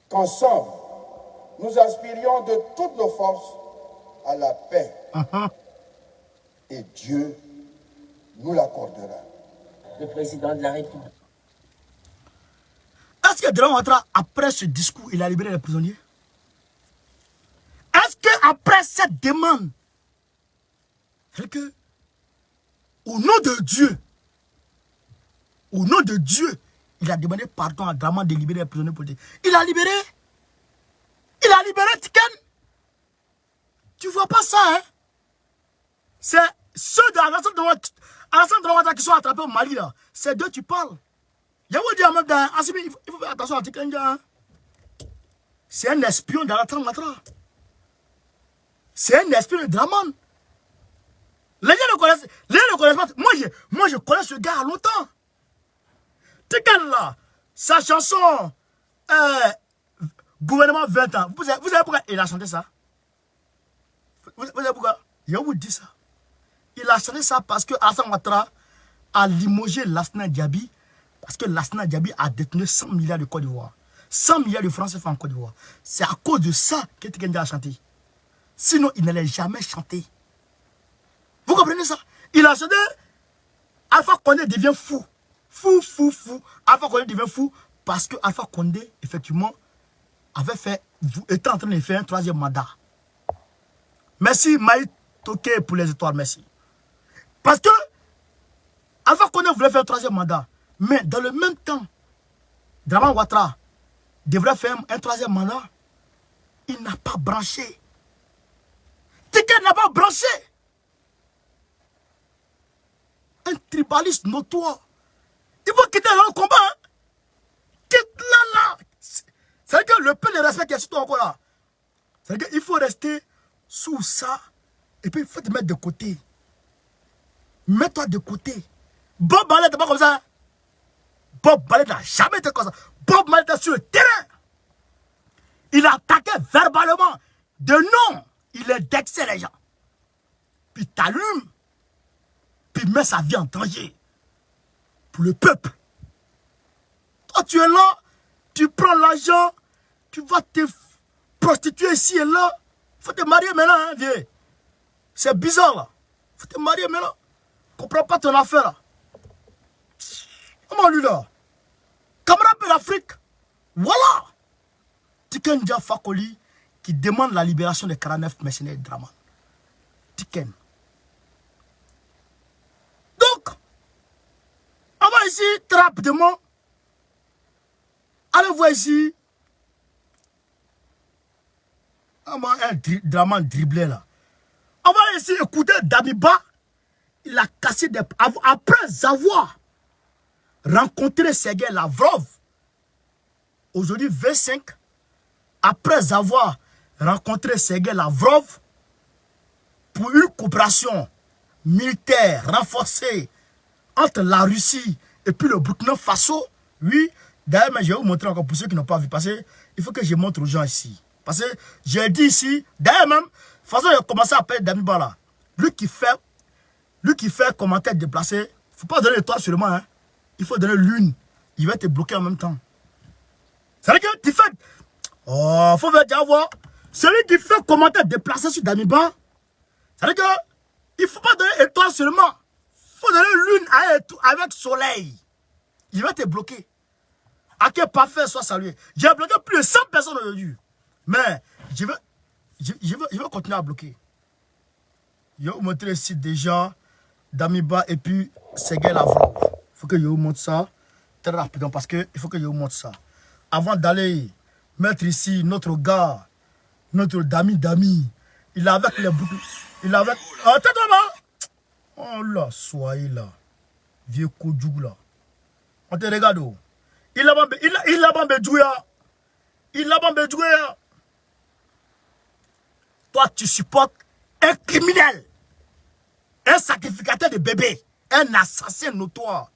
qu'ensemble, nous aspirions de toutes nos forces à la paix. Et Dieu nous l'accordera. Le président de la République. Est-ce que Draman Ouattara, après ce discours, il a libéré les prisonniers? Est-ce qu'après cette demande, c'est que, au nom de Dieu, il a demandé pardon à Draman de libérer les prisonniers politiques. Il a libéré Tiken. Tu vois pas ça, hein? C'est ceux d'Alassane Ouattara qui sont attrapés au Mali, là. C'est d'eux tu parles. Je vous dis en même temps, Assimi, il faut faire attention à Tiken. Hein? C'est un espion d'Alassane Ouattara. C'est un espion de Draman. Les gens ne connaissent pas. Moi, je connais ce gars longtemps. Tiken là, sa chanson Gouvernement 20 ans. Vous savez pourquoi il a chanté ça? Vous savez pourquoi? Je vous dis ça. Il a chanté ça parce que Alassane Ouattara a limogé Lassana Diaby. Parce que Lassana Diaby a détenu 100 milliards de Côte d'Ivoire. 100 milliards de francs CFA en Côte d'Ivoire. C'est à cause de ça que Tiken a chanté. Sinon, il n'allait jamais chanter. Vous comprenez ça? Il a chanté. Alpha Condé devient fou. Fou. Alpha Condé devient fou parce que Alpha Condé, effectivement, était en train de faire un 3e mandat. Merci Maï Toké pour les étoiles, merci. Parce que Alpha Condé voulait faire un 3e mandat. Mais dans le même temps, Dramane Ouattara devrait faire un 3e mandat. Il n'a pas branché. Ticket n'a pas branché. Un tribaliste notoire. Il faut quitter le combat. Hein. Quitte là. C'est-à-dire que le peu de respect qui est sur toi encore là. C'est-à-dire qu'il faut rester sous ça. Et puis il faut te mettre de côté. Mets-toi de côté. Bob Marley n'était pas comme ça. Bob Marley n'a jamais été comme ça. Bob Marley était sur le terrain. Il attaquait verbalement. De nom, il indexait les gens. Puis t'allume. Puis met sa vie en danger. Pour le peuple. Toi, tu es là. Tu prends l'argent. Tu vas te prostituer ici et là. Faut te marier maintenant, hein, vieux. C'est bizarre, là. Faut te marier maintenant. Comprends pas ton affaire, là. Comment lui, là? Camarade de l'Afrique. Voilà. Tiken Jah Fakoly qui demande la libération des 49 mercenaires de Dramane. Tiken. Donc, on va ici, très rapidement. Allez voir ici. Un Dramane dribblé là. On va ici écouter Damiba. Il a cassé des... Après avoir rencontré Sergei Lavrov, aujourd'hui 25, après avoir rencontré Sergei Lavrov pour une coopération militaire renforcée entre la Russie et puis le Burkina Faso, oui, d'ailleurs, je vais vous montrer encore pour ceux qui n'ont pas vu passer, il faut que je montre aux gens ici. Parce que j'ai dit ici, d'ailleurs même, de toute façon, il a commencé à appeler Damiba là. Lui qui fait commentaire déplacé, il ne faut pas donner l'étoile seulement, hein. Il faut donner l'une. Il va te bloquer en même temps. C'est-à-dire que tu fais... Oh, il faut déjà voir. Celui qui fait commentaire déplacé sur Damiba, c'est-à-dire que il ne faut pas donner étoile seulement. Il faut donner lune avec soleil. Il va te bloquer. À quel parfait soit salué. J'ai bloqué plus de 100 personnes aujourd'hui. Mais je vais continuer à bloquer. Je vais vous montrer le site déjà Damiba et puis Sergei Lavrov. Il faut que je vous montre ça très rapidement parce qu'il faut que je vous montre ça. Avant d'aller mettre ici notre gars, notre Dami. Il est avec les boucles. Il est avec... Attends-toi là. Oh là, soyez là. Vieux Kodjoug là. On te regarde. Oh. Il a bambé. Toi, tu supportes un criminel. Un sacrificateur de bébé. Un assassin notoire.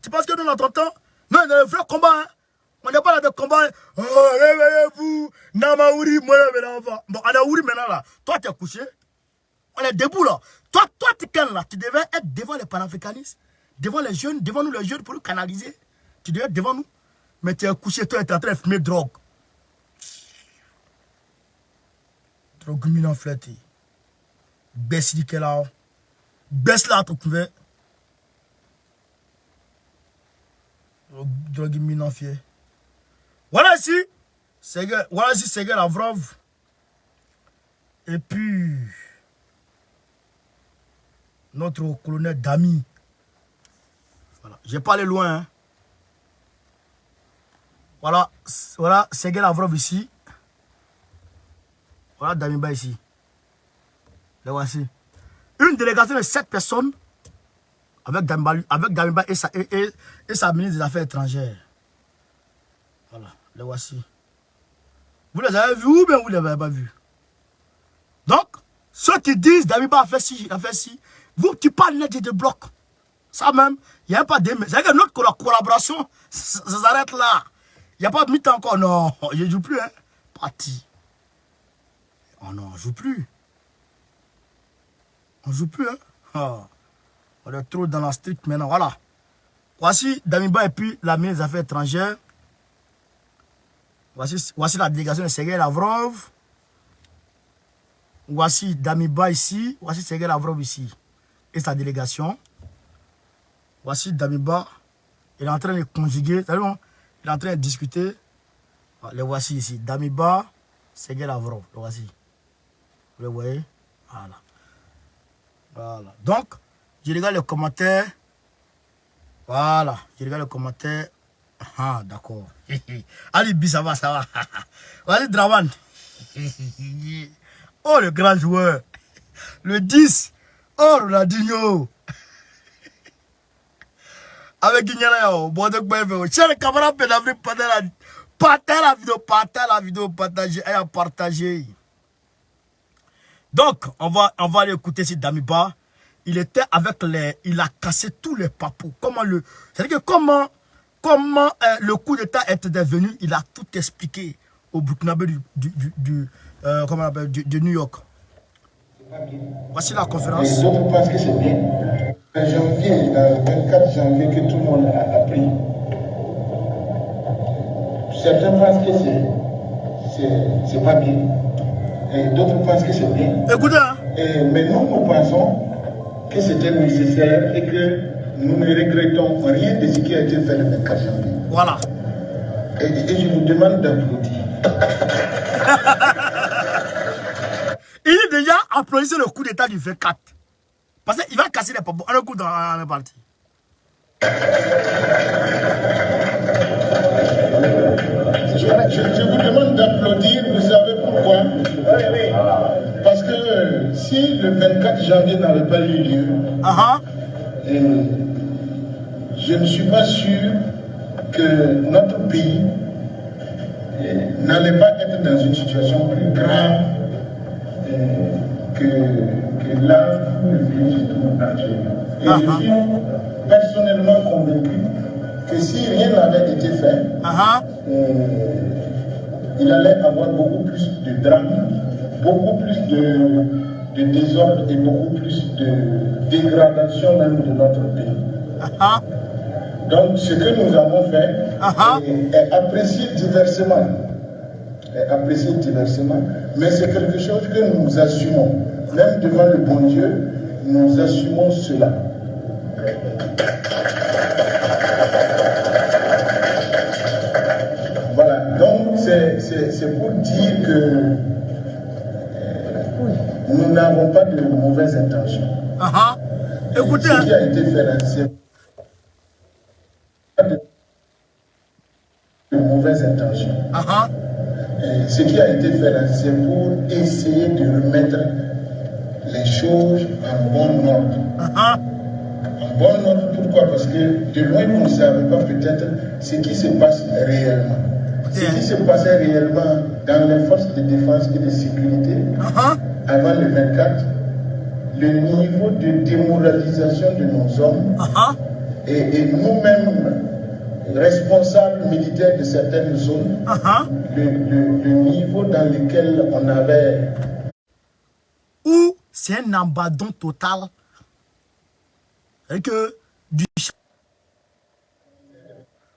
Tu penses que nous, notre temps? Non, il y a un vrai combat. Hein? On n'est pas là de combat. Oh, réveillez-vous. Namaouri, moi, l'enfant. Bon, on est ouri maintenant là. Toi, tu es couché. On est debout là. Toi, tu es là. Tu devais être devant les panafricanistes. Devant les jeunes, devant nous les jeunes pour nous canaliser. Tu devais être devant nous. Mais tu es couché, toi, tu es en train de fumer drogue. Drogue minant flété. Baisse là. Baisse là, tu pouvais. Drogue minant fier. Voilà ici. Voilà ici, Sergei Lavrov. Et puis, notre colonel Dami. Voilà. Je n'ai pas allé loin. Hein. Voilà Sergei Lavrov ici. Voilà Damiba ici. Les voici. Une délégation de 7 personnes avec Damiba et sa ministre des Affaires étrangères. Voilà, les voici. Vous les avez vus ou bien vous ne les avez pas vus? Donc, ceux qui disent Damiba a fait ci, vous tu parles net de bloc. Ça même, il n'y a pas de... C'est que notre collaboration, ça s'arrête là. Il n'y a pas de mi-temps encore. Non, je ne joue plus. Hein. Parti. Oh non, on ne joue plus. On ne joue plus. Hein. Oh. On est trop dans la street maintenant. Voilà. Voici Damiba et puis la ministre des Affaires étrangères. Voici la délégation de Sergei Lavrov. Voici Damiba ici. Voici Sergei Lavrov ici. Et sa délégation. Voici Damiba. Il est en train de conjuguer. Il est en train de discuter Les voici ici. Damiba, Sergei Lavrov. Le voici. Vous le voyez? Voilà. Voilà. Donc, je regarde les commentaires. Voilà. Je regarde les commentaires. Ah, d'accord. Alibi, ça va, ça va. Vas-y, Draman. Oh, le grand joueur. Le 10. Oh, Ronaldinho. Avec Guignana, bon, donc, chers camarades, partagez la vidéo, partagez, et à partager. Donc, on va aller écouter si Damiba, il était avec il a cassé tous les papous. C'est-à-dire que comment le coup d'État est devenu, il a tout expliqué au Burkinabé de New York. Voici la conférence. D'autres pensent que c'est bien. En janvier, le 24 janvier, que tout le monde a appris. Certains pensent que c'est pas bien. Et d'autres pensent que c'est bien. Écoutez, hein? Mais nous pensons que c'était nécessaire et que nous ne regrettons rien de ce qui a été fait le 24 janvier. Voilà. Et je vous demande d'applaudir. Il est déjà applaudi le coup d'État du 24. Parce qu'il va casser les papous. Un coup dans la partie. Je vous demande d'applaudir, vous savez pourquoi? Parce que si le 24 janvier n'avait pas eu lieu, je ne suis pas sûr que notre pays n'allait pas être dans une situation plus grave que là où le pays se trouve actuellement. Et je suis personnellement convaincu que si rien n'avait été fait, il allait avoir beaucoup plus de drames, beaucoup plus de désordre et beaucoup plus de dégradation même de notre pays. Donc ce que nous avons fait est apprécié diversement. Mais c'est quelque chose que nous assumons. Même devant le bon Dieu, nous assumons cela. Voilà, donc c'est pour dire que nous n'avons pas de mauvaises intentions. Écoutez, ce qui a été fait là, c'est pas de mauvaises intentions. Ce qui a été fait là, c'est pour essayer de remettre les choses en bon ordre. En bon ordre, pourquoi? Parce que de loin, vous ne savez pas peut-être ce qui se passe réellement. Ce qui se passait réellement dans les forces de défense et de sécurité avant le 24, le niveau de démoralisation de nos hommes et nous-mêmes, responsables militaires de certaines zones, le niveau dans lequel on avait... Où c'est un abandon total et que du...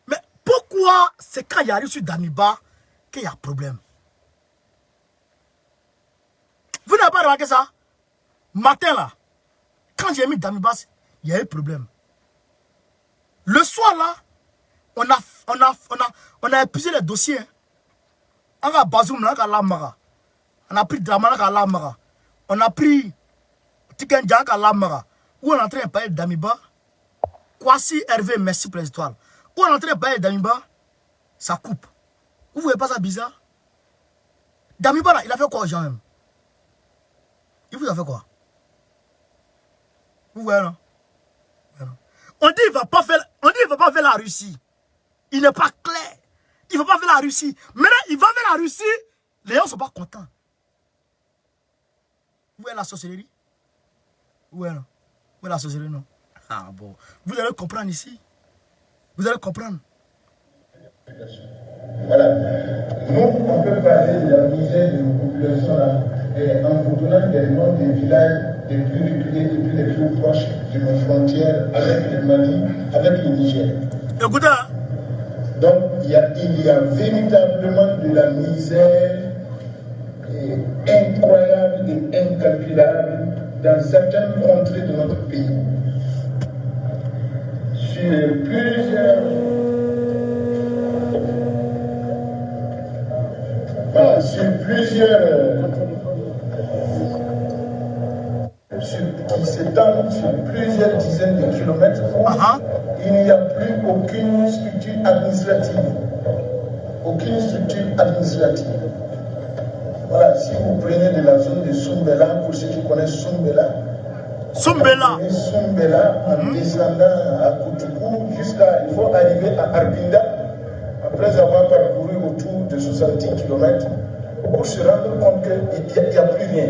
Mais pourquoi c'est quand il y a sur Damiba qu'il y a problème? Vous n'avez pas remarqué ça? Matin là, quand j'ai mis Damiba, il y a eu problème. Le soir là, on a épuisé les dossiers. On a Bazoum, on a pris Dramana à Lamara. On a pris Tikenjak à Lamara. Où on est en train de parler d'Amiba. Kwasi Hervé, merci pour les étoiles. Où on est en train de parler d'Amiba, ça coupe. Vous voyez pas ça bizarre? Damiba là, il a fait quoi aux gens même? Il vous a fait quoi? Vous voyez non? On dit qu'il ne va pas faire la Russie. Il n'est pas clair. Il ne va pas faire la Russie. Maintenant, il va faire la Russie. Les gens ne sont pas contents. Vous voyez la sorcellerie? Vous voyez non? Vous voyez la sorcellerie, non? Ah bon. Vous allez comprendre ici. Vous allez comprendre. Voilà. Nous, on peut parler de la misère de nos populations là, en vous donnant des noms des villages les plus reculés et puis les plus proches de nos frontières avec le Mali, avec le Niger. Écoutez. Donc, il y a véritablement de la misère incroyable et incalculable dans certaines contrées de notre pays. Sur plusieurs qui s'étendent sur plusieurs dizaines de kilomètres, il n'y a plus aucune structure administrative. Aucune structure administrative. Voilà, si vous prenez de la zone de Soumbela, pour ceux qui connaissent Soumbela, en descendant à Koutoukou, jusqu'à, il faut arriver à Arbinda, après avoir parcouru autour de 70 km, pour se rendre compte qu'il n'y a plus rien.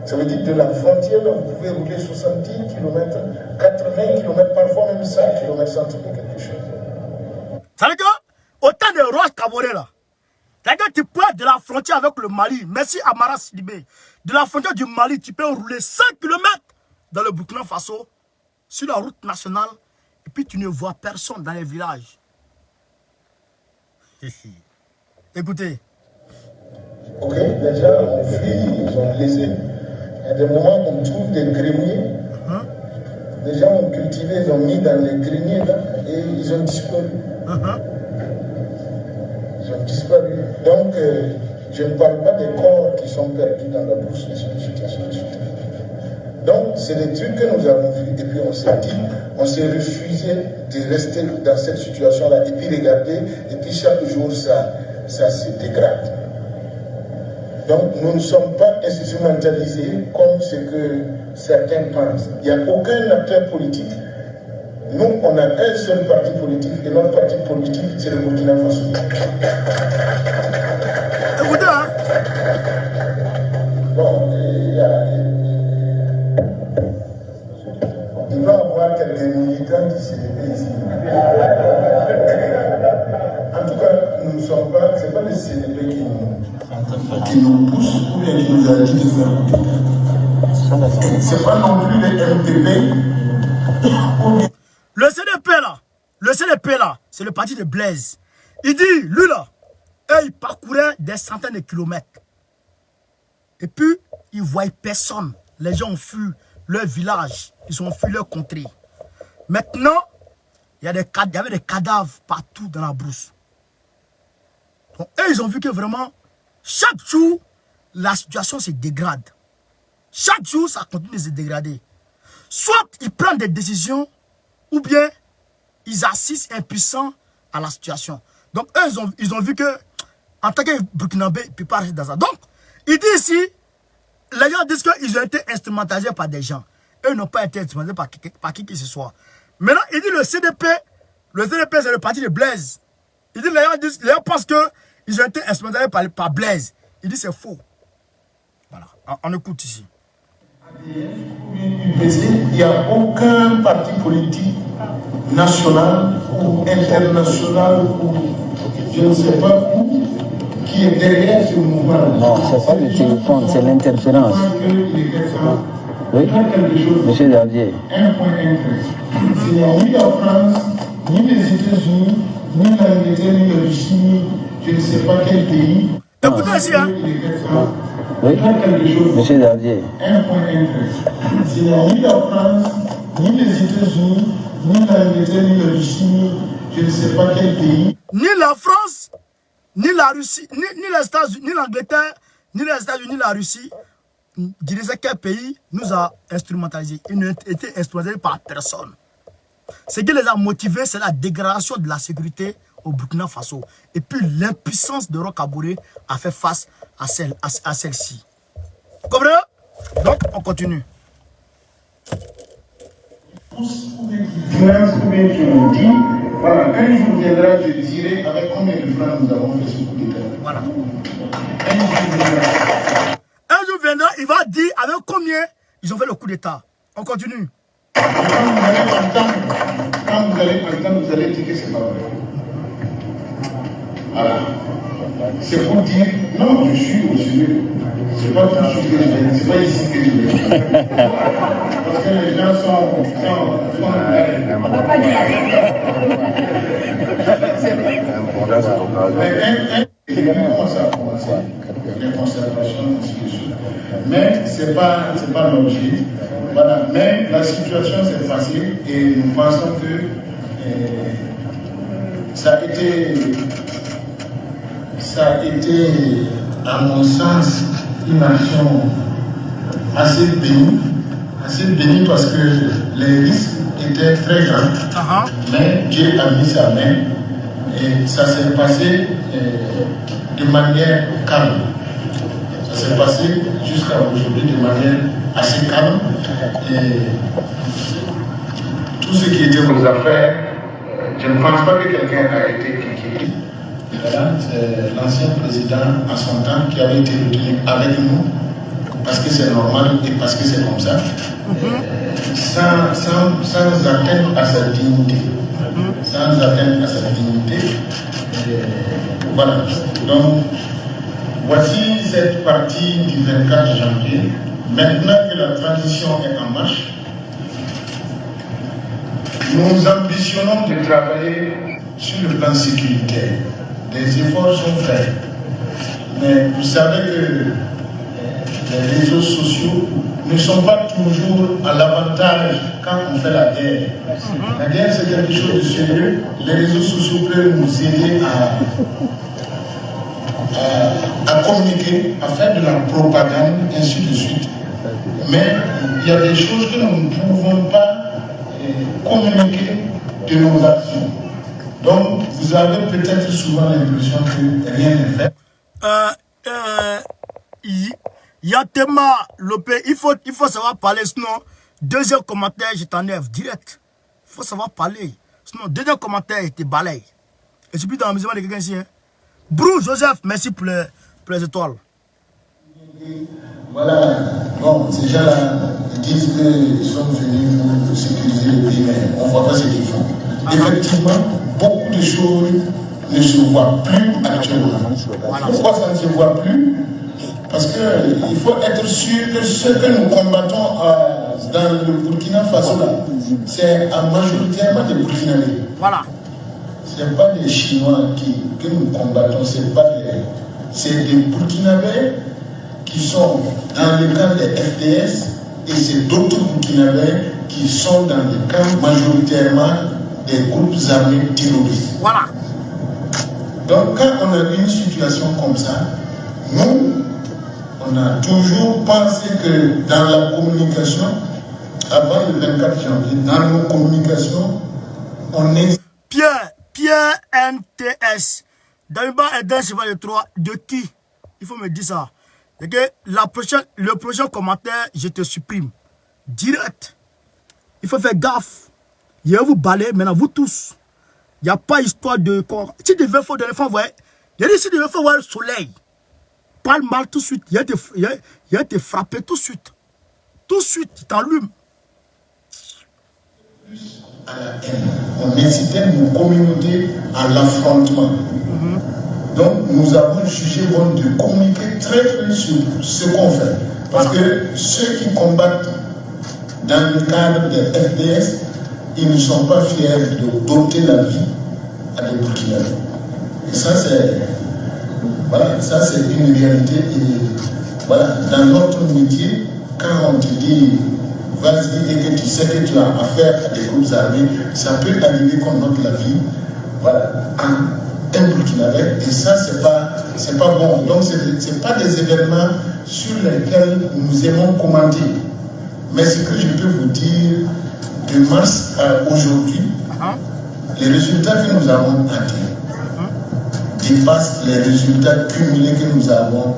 Ça veut dire que de la frontière, vous pouvez rouler 70 km, 80 km, parfois même 100 km sans trouver quelque chose. Ça veut dire que, autant de Roche Kaboré là, c'est-à-dire que tu peux de la frontière avec le Mali, merci Amara Sidibé, de la frontière du Mali, tu peux rouler 100 km dans le Burkina Faso, sur la route nationale, et puis tu ne vois personne dans les villages. Écoutez. Ok, les gens ont fui, ils ont laissé. Il y a des moments où on trouve des greniers. Les gens ont cultivé, ils ont mis dans les greniers là, et ils ont disparu. Ils ont disparu. Donc, je ne parle pas des corps qui sont perdus dans la brousse, mais c'est une situation de souterrain. Donc, c'est des trucs que nous avons vus. Et puis, on s'est dit, on s'est refusé de rester dans cette situation-là. Et puis, regardez, et puis chaque jour, ça se dégrade. Donc, nous ne sommes pas instrumentalisés comme ce que certains pensent. Il n'y a aucun acteur politique. Nous, on a un seul parti politique, et notre parti politique, c'est le Burkina Faso. Écoutez, hein? Bon, il doit y avoir quelques militants qui se lèvent ici. En tout cas, nous ne sommes pas, ce n'est pas le CNP qui nous pousse ou bien qui nous a dit de faire coup d'État. Ce n'est pas non plus le MTP. Le CNP là, c'est le parti de Blaise. Il dit, lui là, il parcourait des centaines de kilomètres. Et puis, il ne voyait personne. Les gens ont fui leur village, ils ont fui leur contrée. Maintenant, il y avait des cadavres partout dans la brousse. Donc, eux, ils ont vu que vraiment, chaque jour, la situation se dégrade. Chaque jour, ça continue de se dégrader. Soit ils prennent des décisions, ou bien ils assistent impuissants à la situation. Donc, eux, ils ont vu que, en tant que Burkinabé, ils ne peuvent pas rester dans ça. Donc, il dit ici, les gens disent qu'ils ont été instrumentalisés par des gens. Eux n'ont pas été instrumentalisés par qui que ce soit. Maintenant, il dit le CDP c'est le parti de Blaise. Il dit, les gens pensent qu'ils ont été instrumentalisés par Blaise. Il dit c'est faux. Voilà, on écoute ici. Il n'y a aucun parti politique national ou international ou je ne sais pas où qui est derrière ce mouvement. Non, ce n'est pas le téléphone, c'est l'interférence. Oui, monsieur Davier. Un point inclus. Ce n'est ni la France, ni les États-Unis, ni l'Angleterre, ni la Russie, je ne sais pas quel pays. Écoutez ici, hein. Oui, monsieur Davier. Un point inclus. Ce n'est ni la France, ni les États-Unis, ni l'Angleterre, ni la Russie, je ne sais pas quel pays. Ni la France, ni la Russie, ni les États-Unis, ni l'Angleterre, ni les États-Unis, ni la Russie, disait quel pays nous a instrumentalisés. Ils n'ont été instrumentalisés par personne. Ce qui les a motivés, c'est la dégradation de la sécurité au Burkina Faso. Et puis l'impuissance de Roch Kaboré a fait face à celle-ci. Vous comprenez? Donc, on continue. Voilà, quand il vous viendra, je dirai avec combien de francs nous avons fait ce coup d'État. Voilà. Un jour viendra, il va dire avec combien ils ont fait le coup d'État. On continue. Quand vous allez entendre, vous allez dire que c'est pas vrai. Voilà. C'est pour dire, non, je suis au sérieux. C'est pas tout ce que je vais, c'est pas ici que je vais. Parce que les gens sont on va pas dire comment ça a commencé, les concertations, mais c'est pas l'objet. Voilà. Mais la situation c'est facile et nous pensons que ça a été ça a été, à mon sens, une action assez bénie parce que les risques étaient très grands, mais Dieu a mis sa main et ça s'est passé de manière calme. Ça s'est passé jusqu'à aujourd'hui de manière assez calme et tout ce qui était aux affaires, je ne pense pas que quelqu'un a été inquiété. Voilà, c'est l'ancien président à son temps qui avait été retenu avec nous parce que c'est normal et parce que c'est comme ça, sans atteindre à sa dignité. Sans atteindre à sa dignité. Voilà. Donc, voici cette partie du 24 janvier. Maintenant que la transition est en marche, nous ambitionnons de travailler sur le plan sécuritaire. Des efforts sont faits. Mais vous savez que les réseaux sociaux ne sont pas toujours à l'avantage quand on fait la guerre. La guerre, c'est quelque chose de sérieux. Les réseaux sociaux peuvent nous aider à communiquer, à faire de la propagande, ainsi de suite. Mais il y a des choses que nous ne pouvons pas communiquer de nos actions. Donc, vous avez peut-être souvent l'impression que rien n'est fait. Yatema Lopé, il faut savoir parler, sinon, deuxième commentaire, je t'enlève direct. Il faut savoir parler. Sinon, deuxième commentaire, il te balaye. Et je suis plus dans l'amusement de quelqu'un ici. Hein. Brou, Joseph, merci pour les étoiles. Voilà, bon, ces gens-là, ils disent qu'ils sont venus pour sécuriser le pays, mais on ne voit pas ce qu'ils font. Effectivement, beaucoup de choses ne se voient plus actuellement. Pourquoi ça ne se voit plus? Parce qu'il faut être sûr que ce que nous combattons dans le Burkina Faso, c'est majoritairement des Burkinabés. Voilà. Ce n'est pas des Chinois que nous combattons, c'est des Burkinabés qui sont dans le camp des FDS et c'est d'autres Burkinabés qui sont dans le camp majoritairement des groupes armés terroristes. Voilà. Donc quand on a une situation comme ça, nous, on a toujours pensé que dans la communication, avant le 24 janvier, dans nos communications, on est... Pierre NTS, Damiba est d'un cheval de 3, de qui? Il faut me dire ça. Et que le prochain commentaire, je te supprime. Direct. Il faut faire gaffe. Je vais vous balayer maintenant, vous tous. Il n'y a pas histoire de corps. Si tu veux faire de l'enfant, voyez. Il y a dit, si tu veux faire voir le soleil, parle mal tout de suite. Il va te frapper tout de suite. Tout de suite, tu t'allumes. On incitait nos communautés à l'affrontement. Donc nous avons jugé bon de communiquer très très sur ce qu'on fait. Parce que ceux qui combattent dans le cadre des FDS, ils ne sont pas fiers de doter la vie à des Burkinabés. Et ça c'est une réalité. Et voilà, dans notre métier, quand on te dit vas-y et que tu sais que tu as affaire à des groupes armés, ça peut arriver qu'on note la vie, voilà, un Burkinabé, et ça c'est pas bon. Donc c'est pas des événements sur lesquels nous aimons commenter. Mais ce que je peux vous dire, de mars à aujourd'hui, les résultats que nous avons atteints dépassent les résultats cumulés que nous avons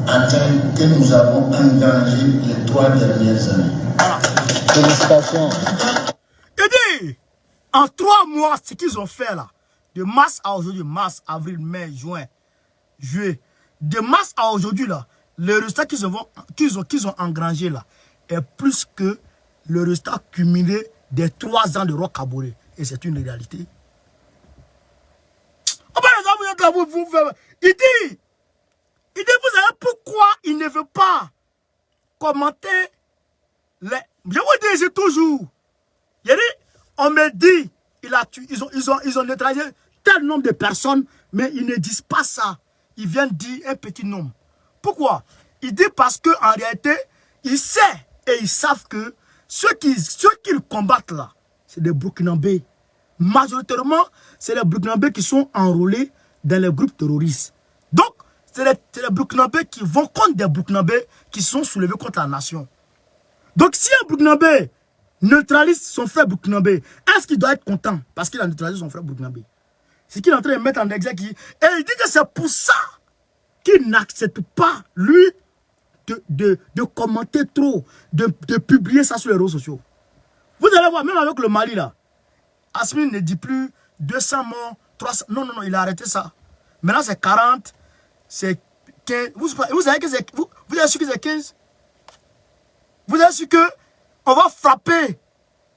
atteints, que nous avons engagés les 3 dernières années. Félicitations. Et dit, en 3 mois, ce qu'ils ont fait là, de mars à aujourd'hui, mars, avril, mai, juin, juillet, de mars à aujourd'hui là, le résultat qu'ils ont engrangé là est plus que le résultat cumulé des 3 ans de Roch Kaboré. Et c'est une réalité. Il dit, vous savez pourquoi il ne veut pas commenter les... Je vous dis toujours, on me dit, ils ont neutralisé tel nombre de personnes, mais ils ne disent pas ça. Ils viennent dire un petit nombre. Pourquoi? Il dit parce qu'en réalité, il sait et ils savent que ceux qu'ils combattent là, c'est des Burkinabés. Majoritairement, c'est les Burkinabés qui sont enrôlés dans les groupes terroristes. Donc, c'est les Burkinabés qui vont contre des Burkinabés qui sont soulevés contre la nation. Donc, si un Burkinabé neutralise son frère Burkinabé, est-ce qu'il doit être content parce qu'il a neutralisé son frère Burkinabé? C'est qu'il est en train de mettre en exergue. Et il dit que c'est pour ça qu'il n'accepte pas, lui, de commenter trop, de publier ça sur les réseaux sociaux. Vous allez voir, même avec le Mali, là, Assimi ne dit plus 200 morts, 300. Non, non, non, il a arrêté ça. Maintenant, c'est 40, c'est 15. Vous savez que c'est... Vous avez su que c'est 15? Vous avez su que on va frapper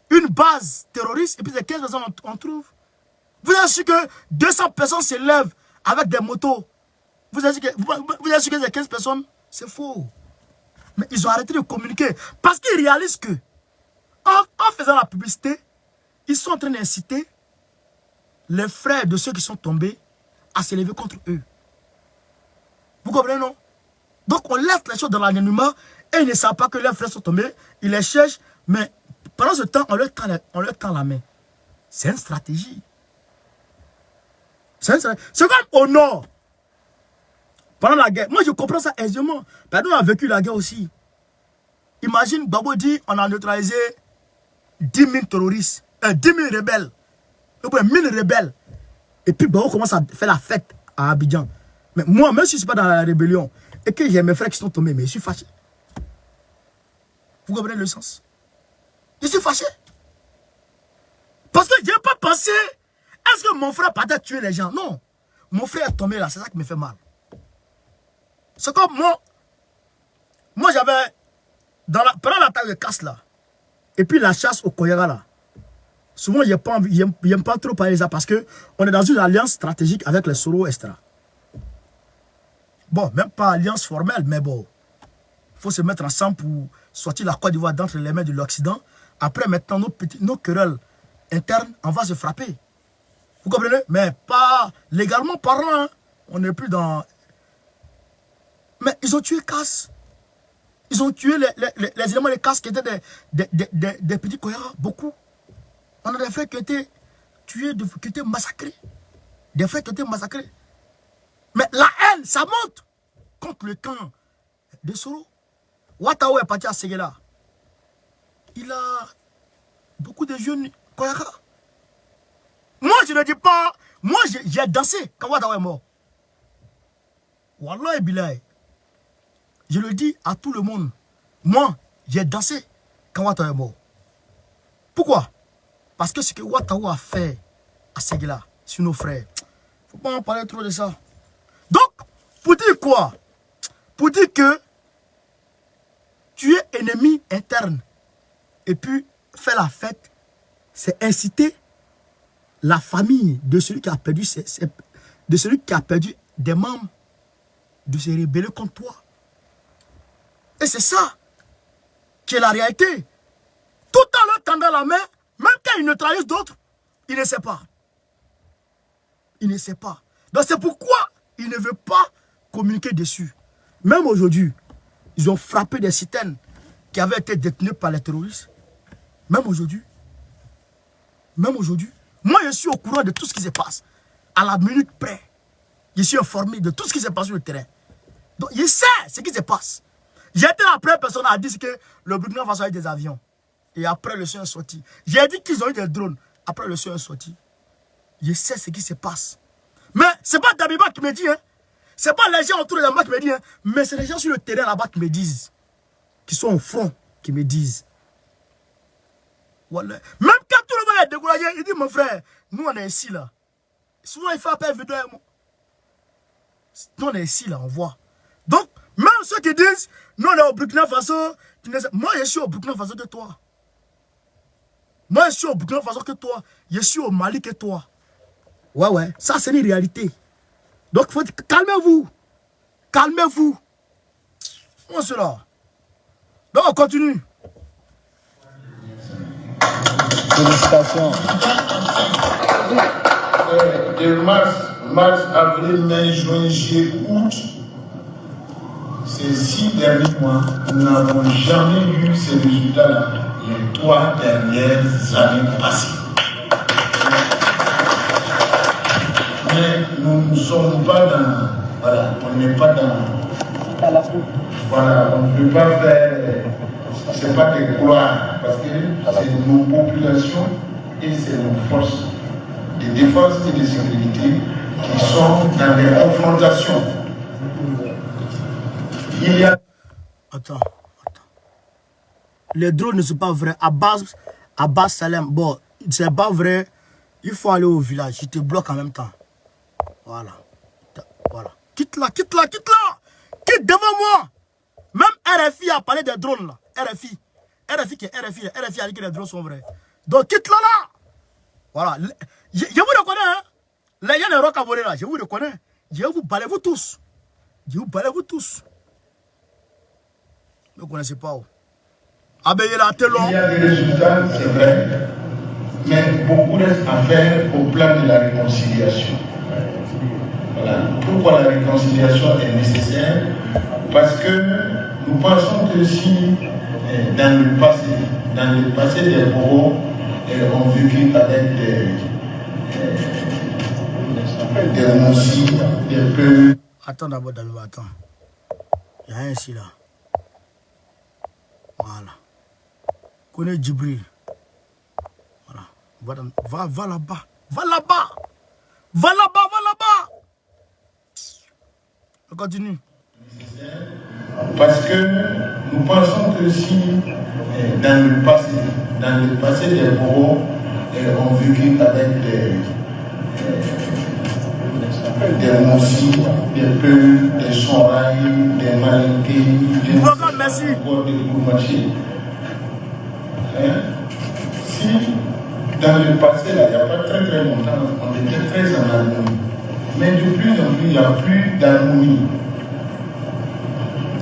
une base terroriste et puis c'est 15 personnes on trouve? Vous avez su que 200 personnes se lèvent avec des motos? Vous avez su que c'est 15 personnes? C'est faux. Mais ils ont arrêté de communiquer parce qu'ils réalisent que en faisant la publicité, ils sont en train d'inciter les frères de ceux qui sont tombés à se lever contre eux. Vous comprenez, non? Donc on laisse les choses dans l'anonymat et ils ne savent pas que leurs frères sont tombés. Ils les cherchent, mais pendant ce temps, on leur tend la main. C'est une stratégie. C'est comme au nord. Pendant la guerre, moi je comprends ça aisément. Parce qu'on a vécu la guerre aussi. Imagine, Babo dit, on a neutralisé 10 000 terroristes, 10 000 rebelles, 1000 rebelles. Et puis Babo commence à faire la fête à Abidjan. Mais moi, même si je ne suis pas dans la rébellion, et que j'ai mes frères qui sont tombés, mais je suis fâché. Vous comprenez le sens? Je suis fâché. Parce que je n'ai pas pensé, est-ce que mon frère peut-être tuer les gens? Non. Mon frère est tombé là, c'est ça qui me fait mal. C'est comme moi j'avais, pendant l'attaque de Casse là, et puis la chasse au Koyara là, souvent j'aime pas trop parler de ça parce qu'on est dans une alliance stratégique avec les Soro Estra. Bon, même pas alliance formelle, mais bon, il faut se mettre ensemble pour sortir la Côte d'Ivoire d'entre les mains de l'Occident. Après, maintenant, nos querelles internes, on va se frapper. Vous comprenez? Mais pas légalement parlant, hein. On n'est plus dans... Mais ils ont tué Casse. Ils ont tué les éléments de Casse qui étaient des petits Koyara, beaucoup. On a des frères qui étaient tués, qui étaient massacrés. Des frères qui étaient massacrés. Mais la haine, ça monte contre le camp de Soro. Ouattao est parti à Séguéla. Il a beaucoup de jeunes Koyara. Moi, je ne dis pas... Moi, j'ai dansé quand Ouattao est mort. Wallah et Bilay. Je le dis à tout le monde. Moi, j'ai dansé quand Ouattao est mort. Pourquoi? Parce que ce que Ouattao a fait à Séguéla, sur nos frères, il ne faut pas en parler trop de ça. Donc, pour dire quoi? Pour dire que tu es ennemi interne et puis faire la fête, c'est inciter la famille de celui qui a perdu des membres de se rebeller contre toi. Et c'est ça qui est la réalité. Tout en leur tendant la main, même quand ils neutralisent d'autres, ils ne savent pas. Ils ne savent pas. Donc c'est pourquoi ils ne veulent pas communiquer dessus. Même aujourd'hui, ils ont frappé des citernes qui avaient été détenues par les terroristes. Même aujourd'hui. Même aujourd'hui. Moi, je suis au courant de tout ce qui se passe. À la minute près. Je suis informé de tout ce qui se passe sur le terrain. Donc, je sais ce qui se passe. J'étais la première personne à dire que le Burkina Faso a eu des avions. Et après, le son est sorti. J'ai dit qu'ils ont eu des drones. Après, le son est sorti. Je sais ce qui se passe. Mais ce n'est pas Dabiba qui me dit. Hein. Ce n'est pas les gens autour de Dabiba qui me disent. Hein. Mais c'est les gens sur le terrain là-bas qui me disent. Qui sont au front, qui me disent. Voilà. Même quand tout le monde est découragé, il dit, mon frère, nous on est ici là. Souvent il fait appel vidéo. Nous on est ici là, on voit. Donc, même ceux qui disent, nous on est au Burkina Faso, moi je suis au Burkina Faso que toi. Moi je suis au Burkina Faso que toi. Je suis au Mali que toi. Ouais, ouais, ça c'est une réalité. Donc, calmez-vous. Calmez-vous. On se là. Donc, on continue. Félicitations. De mars, avril, mai, juin, juillet, août, ces 6 derniers mois, nous n'avons jamais eu ces résultats-là les 3 dernières années passées. Mais nous ne sommes pas dans... Voilà, on n'est pas dans... Voilà, on ne peut pas faire... C'est pas des gloires, parce que c'est nos populations et c'est nos forces de défense et de sécurité qui sont dans des confrontations. Il y a... Attends. Les drones ne sont pas vrais. Abbas Salem, bon, c'est pas vrai. Il faut aller au village. Je te bloque en même temps. Voilà. Quitte là. Quitte devant moi. Même RFI a parlé des drones là. RFI a dit que les drones sont vrais. Donc quitte là. Voilà. Je vous reconnais, hein. Les gens de Rocaboré là, je vous reconnais. Je vous balai vous tous. Ne vous connaissez pas où. Il y a des résultats, c'est vrai, mais beaucoup reste à faire au plan de la réconciliation. Voilà. Pourquoi la réconciliation est nécessaire? Parce que nous pensons que si dans le passé des Bobos ont vécu avec des moussis, des peu. Attends d'abord, attends. Il y a un ici là. Voilà. Connais Djibril. Voilà. Va là-bas. Va là-bas. On continue. Parce que nous pensons que si dans le passé des Bobos ont vécu avec des moussis, des peu, des sorailles, des malinqués, des gourmachis. Si dans le passé, là, il n'y a pas très longtemps, on était très en harmonie. Mais de plus en plus, il n'y a plus d'harmonie.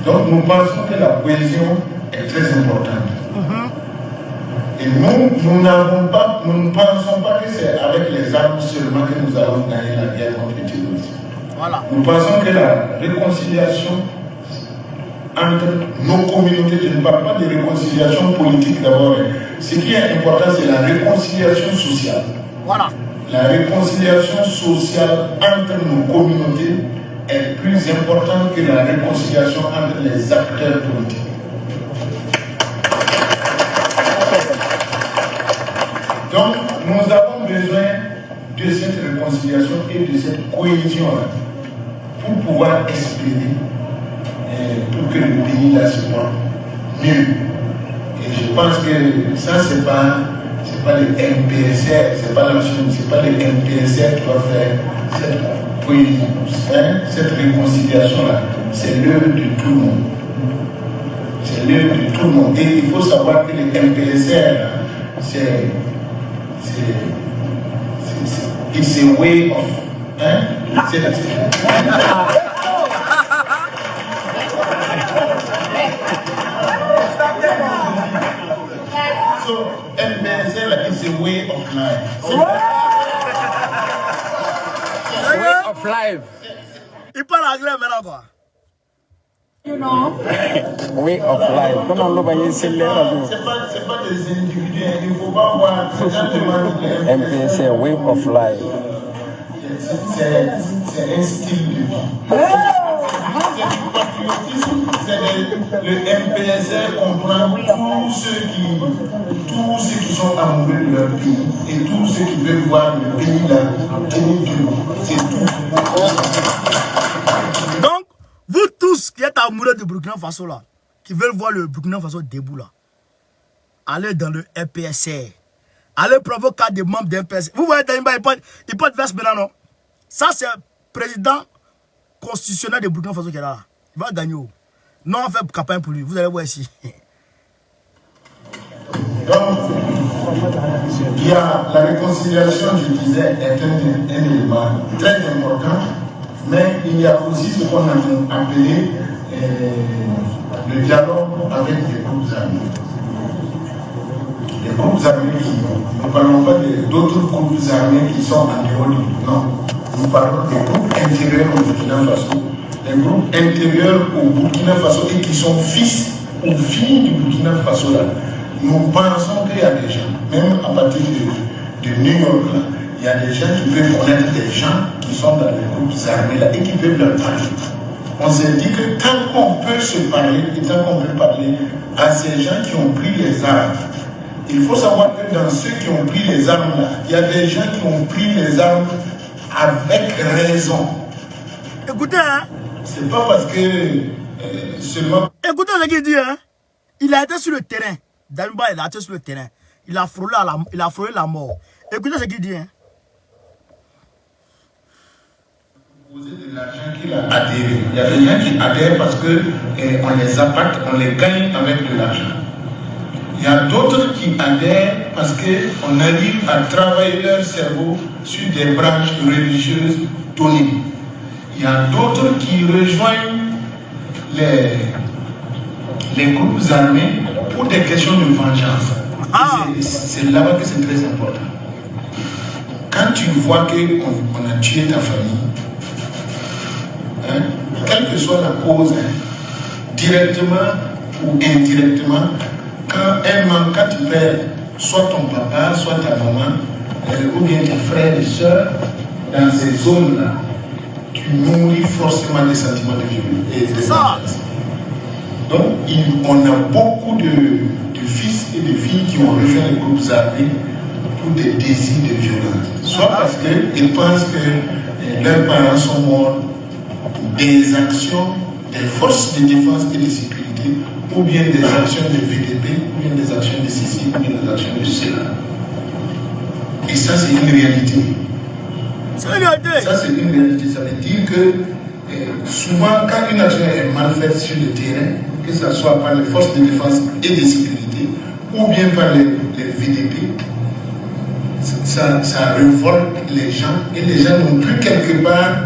Donc nous pensons que la cohésion est très importante. Et nous ne pensons pas que c'est avec les armes seulement que nous allons gagner la guerre contre le terrorisme. Voilà. Nous pensons que la réconciliation entre nos communautés, je ne parle pas de réconciliation politique d'abord, ce qui est important c'est la réconciliation sociale. Voilà. La réconciliation sociale entre nos communautés est plus importante que la réconciliation entre les acteurs politiques. Donc, nous avons besoin de cette réconciliation et de cette cohésion pour pouvoir espérer pour que le pays là se porte mieux. Et je pense que ça, c'est pas les MPSR, c'est pas la Chine, c'est pas les MPSR qui doivent faire cette cohésion, cette réconciliation-là. C'est l'œuvre de tout le monde. C'est l'œuvre de tout le monde. Et il faut savoir que les MPSR, it's a way of. So, MPSL is a way of life. Way of life. Il parle anglais maintenant quoi. Way of life. Comment on va y c'est pas des individus, il ne faut pas voir. MPSL, way of life. C'est un style de vie. C'est du patriotisme. Le MPSR comprend tous ceux qui sont amoureux de leur pays et tous ceux qui veulent voir le pays là tenir debout. C'est tout. Donc, vous tous qui êtes amoureux du Burkina Faso là, qui veulent voir le Burkina Faso debout là, allez dans le MPSR. Allez provoquer des membres de MPSR. Vous voyez, il porte veste maintenant, non? Ça, c'est le président constitutionnel de Burkina Faso qui est là. Il va gagner. Non, on fait campagne pour lui. Vous allez voir ici. Donc, il y a la réconciliation, je disais, est un élément très important, mais il y a aussi ce qu'on a appelé le dialogue avec les groupes armés. Les groupes armés nous ne parlons pas d'autres groupes armés qui sont en dehors du groupe, non. Nous parlons des groupes intérieurs au Burkina Faso, des groupes intérieurs au Burkina Faso et qui sont fils ou filles du Burkina Faso là. Nous pensons qu'il y a des gens, même à partir de New York, là, il y a des gens qui peuvent connaître des gens qui sont dans les groupes armés là et qui peuvent leur parler. On s'est dit que tant qu'on peut se parler et tant qu'on peut parler à ces gens qui ont pris les armes, il faut savoir que dans ceux qui ont pris les armes là, il y a des gens qui ont pris les armes avec raison. Écoutez, hein. C'est pas parce que seulement... Écoutez ce qu'il dit, hein. Il a été sur le terrain. Damiba, il a été sur le terrain. Il a frôlé la mort. Écoutez ce qu'il dit, hein. De l'argent qu'il a adhéré. Il y a des gens qui adhèrent parce qu'on les appâte, on les gagne avec de l'argent. Il y a d'autres qui adhèrent parce qu'on arrive à travailler leur cerveau sur des branches religieuses données. Il y a d'autres qui rejoignent les groupes armés pour des questions de vengeance. C'est là-bas que c'est très important. Quand tu vois qu'on a tué ta famille, hein, quelle que soit la cause, hein, directement ou indirectement, quand tu perds soit ton papa, soit ta maman, ou bien tes frères et soeurs, dans ces zones-là, tu nourris forcément des sentiments de violence et de vengeance. Donc, on a beaucoup de fils et de filles qui ont rejoint les groupes armés pour des désirs de violence. Soit parce qu'ils pensent que leurs parents sont morts pour des actions des forces de défense et de sécurité, ou bien des actions de VDP, ou bien des actions de ceci, ou bien des actions de cela. Et ça, c'est une réalité. C'est une réalité. Ça, c'est une réalité. Ça veut dire que souvent, quand une action est mal faite sur le terrain, que ce soit par les forces de défense et de sécurité, ou bien par les VDP, ça révolte les gens, et les gens n'ont plus quelque part.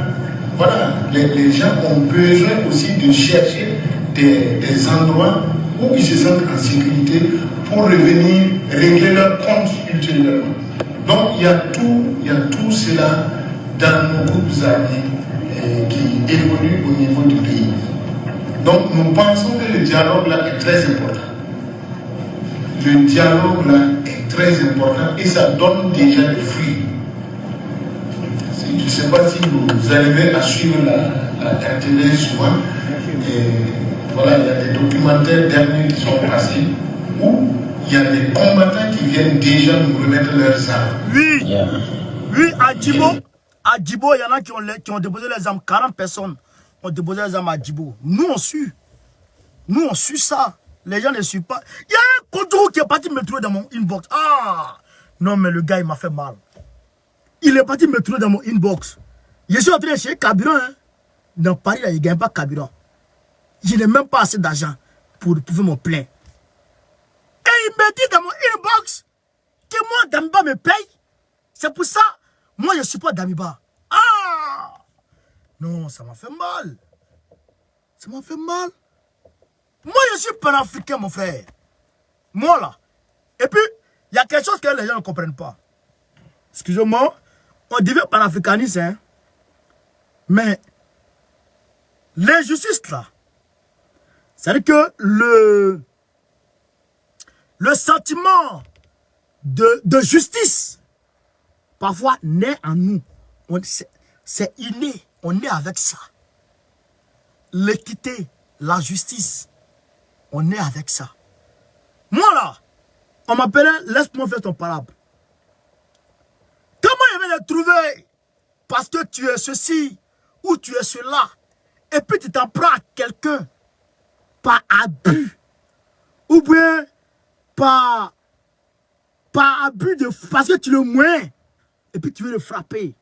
Voilà, les gens ont besoin aussi de chercher des endroits où ils se sentent en sécurité pour revenir régler leurs comptes ultérieurement. Donc il y a tout cela dans nos groupes armés qui évoluent au niveau du pays. Donc nous pensons que le dialogue là est très important. Le dialogue là est très important et ça donne déjà des fruits. Je ne sais pas si vous arrivez à suivre la télé souvent. Voilà, il y a des documentaires derniers qui sont passés où il y a des combattants qui viennent déjà nous remettre leurs armes. Oui, oui, à Djibo, il y en a qui ont déposé les armes. 40 personnes ont déposé les armes à Djibo. Nous, on suit. Nous, on suit ça. Les gens ne suivent pas. Il y a un Kodjourou qui est parti me trouver dans mon inbox. Ah! Non, mais le gars, il m'a fait mal. Il est parti me trouver dans mon inbox. Je suis en train de chercher carburant. Hein. Dans Paris, là, il ne gagne pas carburant. Je n'ai même pas assez d'argent pour faire mon plein. Et il me dit dans mon inbox que moi, Damiba me paye. C'est pour ça, moi, je ne suis pas Damiba. Ah! Non, ça m'a fait mal. Ça m'a fait mal. Moi, je suis panafricain, mon frère. Moi, là. Et puis, il y a quelque chose que les gens ne comprennent pas. Excusez-moi. On devient panafricaniste, hein. Mais, l'injustice, là, c'est-à-dire que le sentiment de justice, parfois, naît en nous. C'est inné. On est avec ça. L'équité, la justice, on est avec ça. Moi, là, on m'appelait, laisse-moi faire ton parable. Comment il va le trouver? Parce que tu es ceci ou tu es cela. Et puis tu t'en prends à quelqu'un par abus. Ou bien par abus de... Parce que tu le moins. Et puis tu veux le frapper.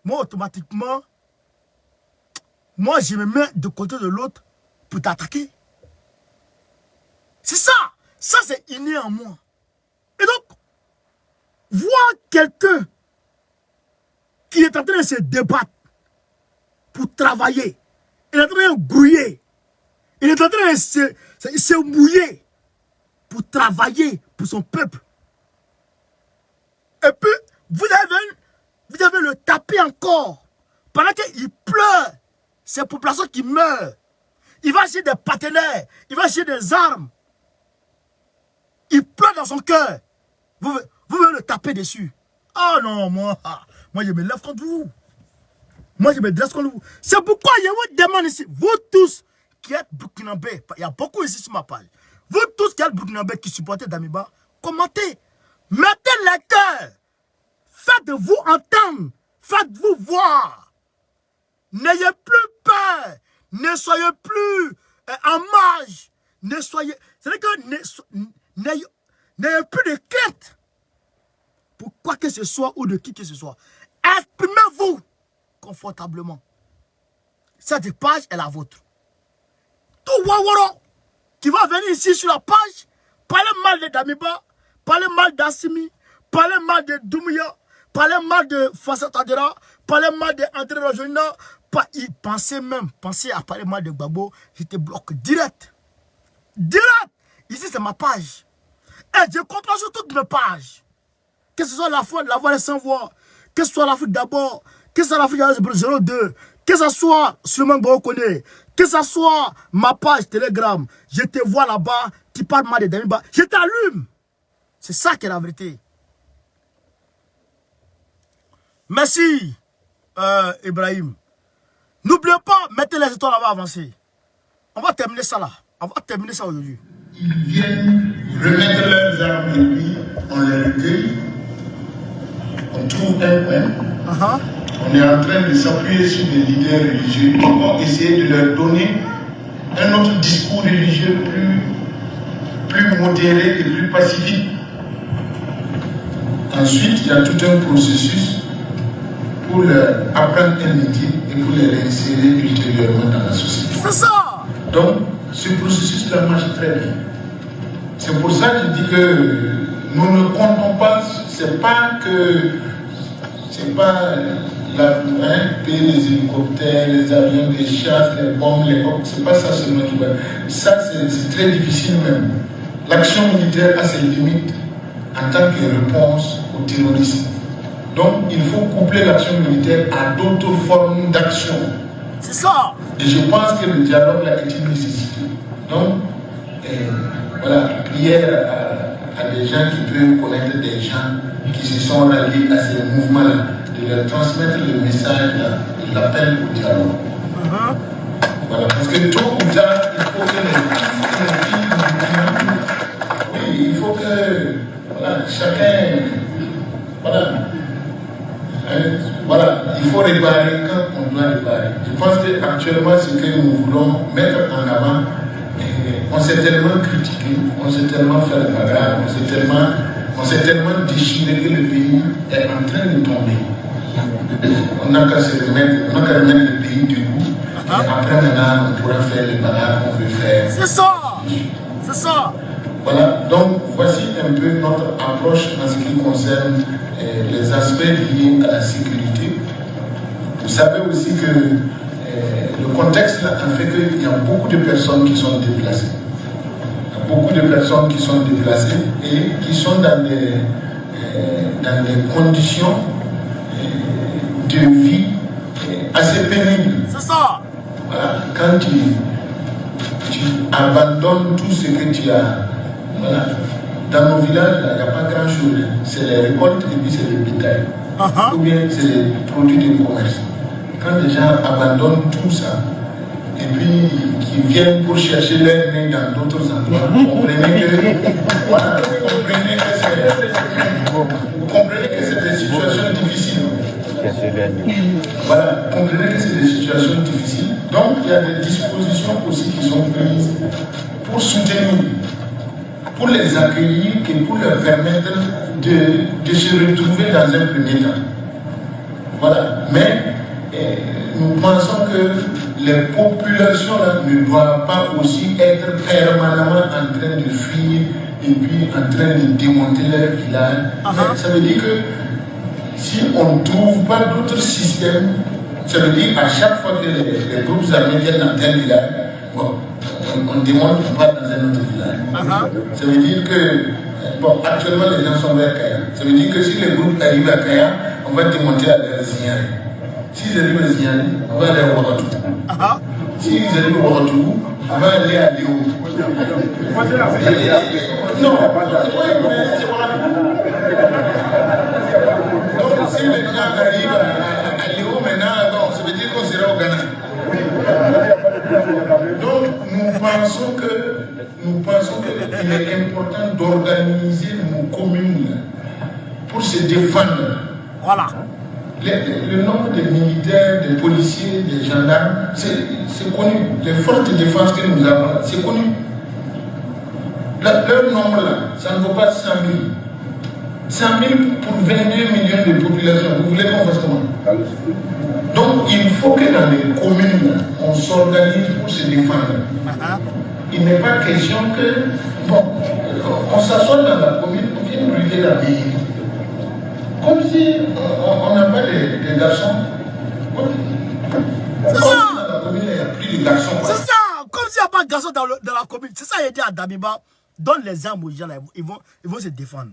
Moi, automatiquement, moi, je me mets de côté de l'autre pour t'attaquer. C'est ça. Ça, c'est inné en moi. Et donc, voir quelqu'un qui est en train de se débattre pour travailler, il est en train de grouiller, il est en train de se mouiller pour travailler pour son peuple. Et puis, vous devez le taper encore. Pendant qu'il pleure, c'est pour populations qui meurent. Il va acheter des partenaires, il va acheter des armes. Il pleure dans son cœur. Vous voulez le taper dessus. Ah non, moi je me lève contre vous. Moi je me dresse contre vous. C'est pourquoi je vous demande ici, vous tous qui êtes burkinabés, il y a beaucoup ici sur ma page. Vous tous qui êtes burkinabés qui supportez Damiba, commentez. Mettez les cœurs. Faites-vous entendre. Faites-vous voir. N'ayez plus peur. Ne soyez plus en marge. Ne soyez... C'est-à-dire que n'ayez plus de crainte. Pour quoi que ce soit ou de qui que ce soit. Exprimez-vous confortablement. Cette page est la vôtre. Tout Waworo qui va venir ici sur la page, parler mal de Damiba, parler mal d'Assimi, parler mal de Doumbouya, parler mal de Fassa Tadera, parler mal de André Rojolina, pensez à parler mal de Gbagbo, je te bloque direct. Direct. Ici c'est ma page. Et je contrôle sur toutes mes pages. Que ce soit la voix des sans voix, que ce soit l'Afrique d'abord, que ce soit l'Afrique 02, que ce soit Suleiman Baokone, que ce soit ma page Telegram, je te vois là-bas, tu parles mal de Damiba, je t'allume. C'est ça qui est la vérité. Merci, Ibrahim. N'oubliez pas, mettez les étoiles là-bas, avancez. On va terminer ça là. On va terminer ça aujourd'hui. Ils viennent remettre leurs armes et puis on les recueille. On trouve un coin. On est en train de s'appuyer sur des leaders religieux qui vont essayer de leur donner un autre discours religieux plus modéré et plus pacifique. Ensuite, il y a tout un processus pour leur apprendre un métier et pour les réinsérer ultérieurement dans la société. C'est ça! Donc, ce processus-là marche très bien. C'est pour ça que je dis que nous ne comptons pas, c'est pas payer les hélicoptères, les avions, les chars, les bombes, les bombes, c'est pas ça seulement qui va. Ça, c'est très difficile même. L'action militaire a ses limites en tant que réponse au terrorisme. Donc, il faut coupler l'action militaire à d'autres formes d'action. C'est ça. Et je pense que le dialogue là est une nécessité. Donc, voilà, prière à des gens qui peuvent connaître des gens qui se sont ralliés à ces mouvements-là, de leur transmettre le message de l'appel au dialogue. Voilà, parce que tôt ou tard, il faut que oui, il faut que voilà, chacun, voilà, il faut réparer quand on doit réparer. Je pense qu'actuellement, ce que nous voulons mettre en avant, on s'est tellement critiqué, on s'est tellement fait le bagarre, on s'est tellement déchiré que le pays est en train de tomber. On n'a qu'à remettre le pays debout. Et après maintenant, on pourra faire le bagarre qu'on veut faire. C'est ça. C'est ça. Voilà, donc voici un peu notre approche en ce qui concerne les aspects liés à la sécurité. Vous savez aussi que le contexte là a fait qu'il y a beaucoup de personnes qui sont déplacées. Il y a beaucoup de personnes qui sont déplacées et qui sont dans des conditions de vie assez pénibles. C'est ça. Voilà, quand tu abandonnes tout ce que tu as. Voilà. Dans nos villages, il n'y a pas grand chose. C'est les récoltes et puis c'est le bétail. Ou bien c'est les produits de commerce. Quand les gens abandonnent tout ça, et puis qu'ils viennent pour chercher leur main dans d'autres endroits, vous comprenez que c'est des situations difficiles. Voilà, comprenez que c'est des situations difficiles. Donc il y a des dispositions aussi qui sont prises pour soutenir, pour les accueillir et pour leur permettre de se retrouver dans un premier temps. Voilà. Mais nous pensons que les populations là, ne doivent pas aussi être permanemment en train de fuir et puis en train de démonter leur village. Ça veut dire que si on ne trouve pas d'autres systèmes, ça veut dire à chaque fois que les groupes armés viennent dans tel village, bon, on démonte, on part dans un autre village. Ça veut dire que, bon, actuellement les gens sont vers Kaya. Ça veut dire que si les groupes arrivent à Kaya, on va démonter à leur Zignari. S'ils arrivent à Zignari, on va aller à Ouagatou. S'ils arrivent à Ouagatou, on va aller à Léo. Non, arrive à l'euro maintenant, bon, ça veut dire qu'on sera au Ghana. Donc, nous pensons qu'il est important d'organiser nos communes pour se défendre. Voilà. Le nombre de militaires, de policiers, de gendarmes, c'est connu. Les forces de défense que nous avons, c'est connu. Leur nombre là, ça ne vaut pas 100 000. 100 000 pour 22 millions de population. Vous voulez qu'on fasse comment? Donc il faut que dans les communes, on s'organise pour se défendre. Il n'est pas question que, bon, on s'assoit dans la commune, on vient brûler la ville. Comme si on n'a pas de garçons. C'est ça. Dans la commune, il n'y a plus de garçons. C'est ça. Comme s'il n'y a pas de garçons dans la commune. C'est ça, il a dit à Damiba, donne les armes aux gens, là, ils vont se défendre.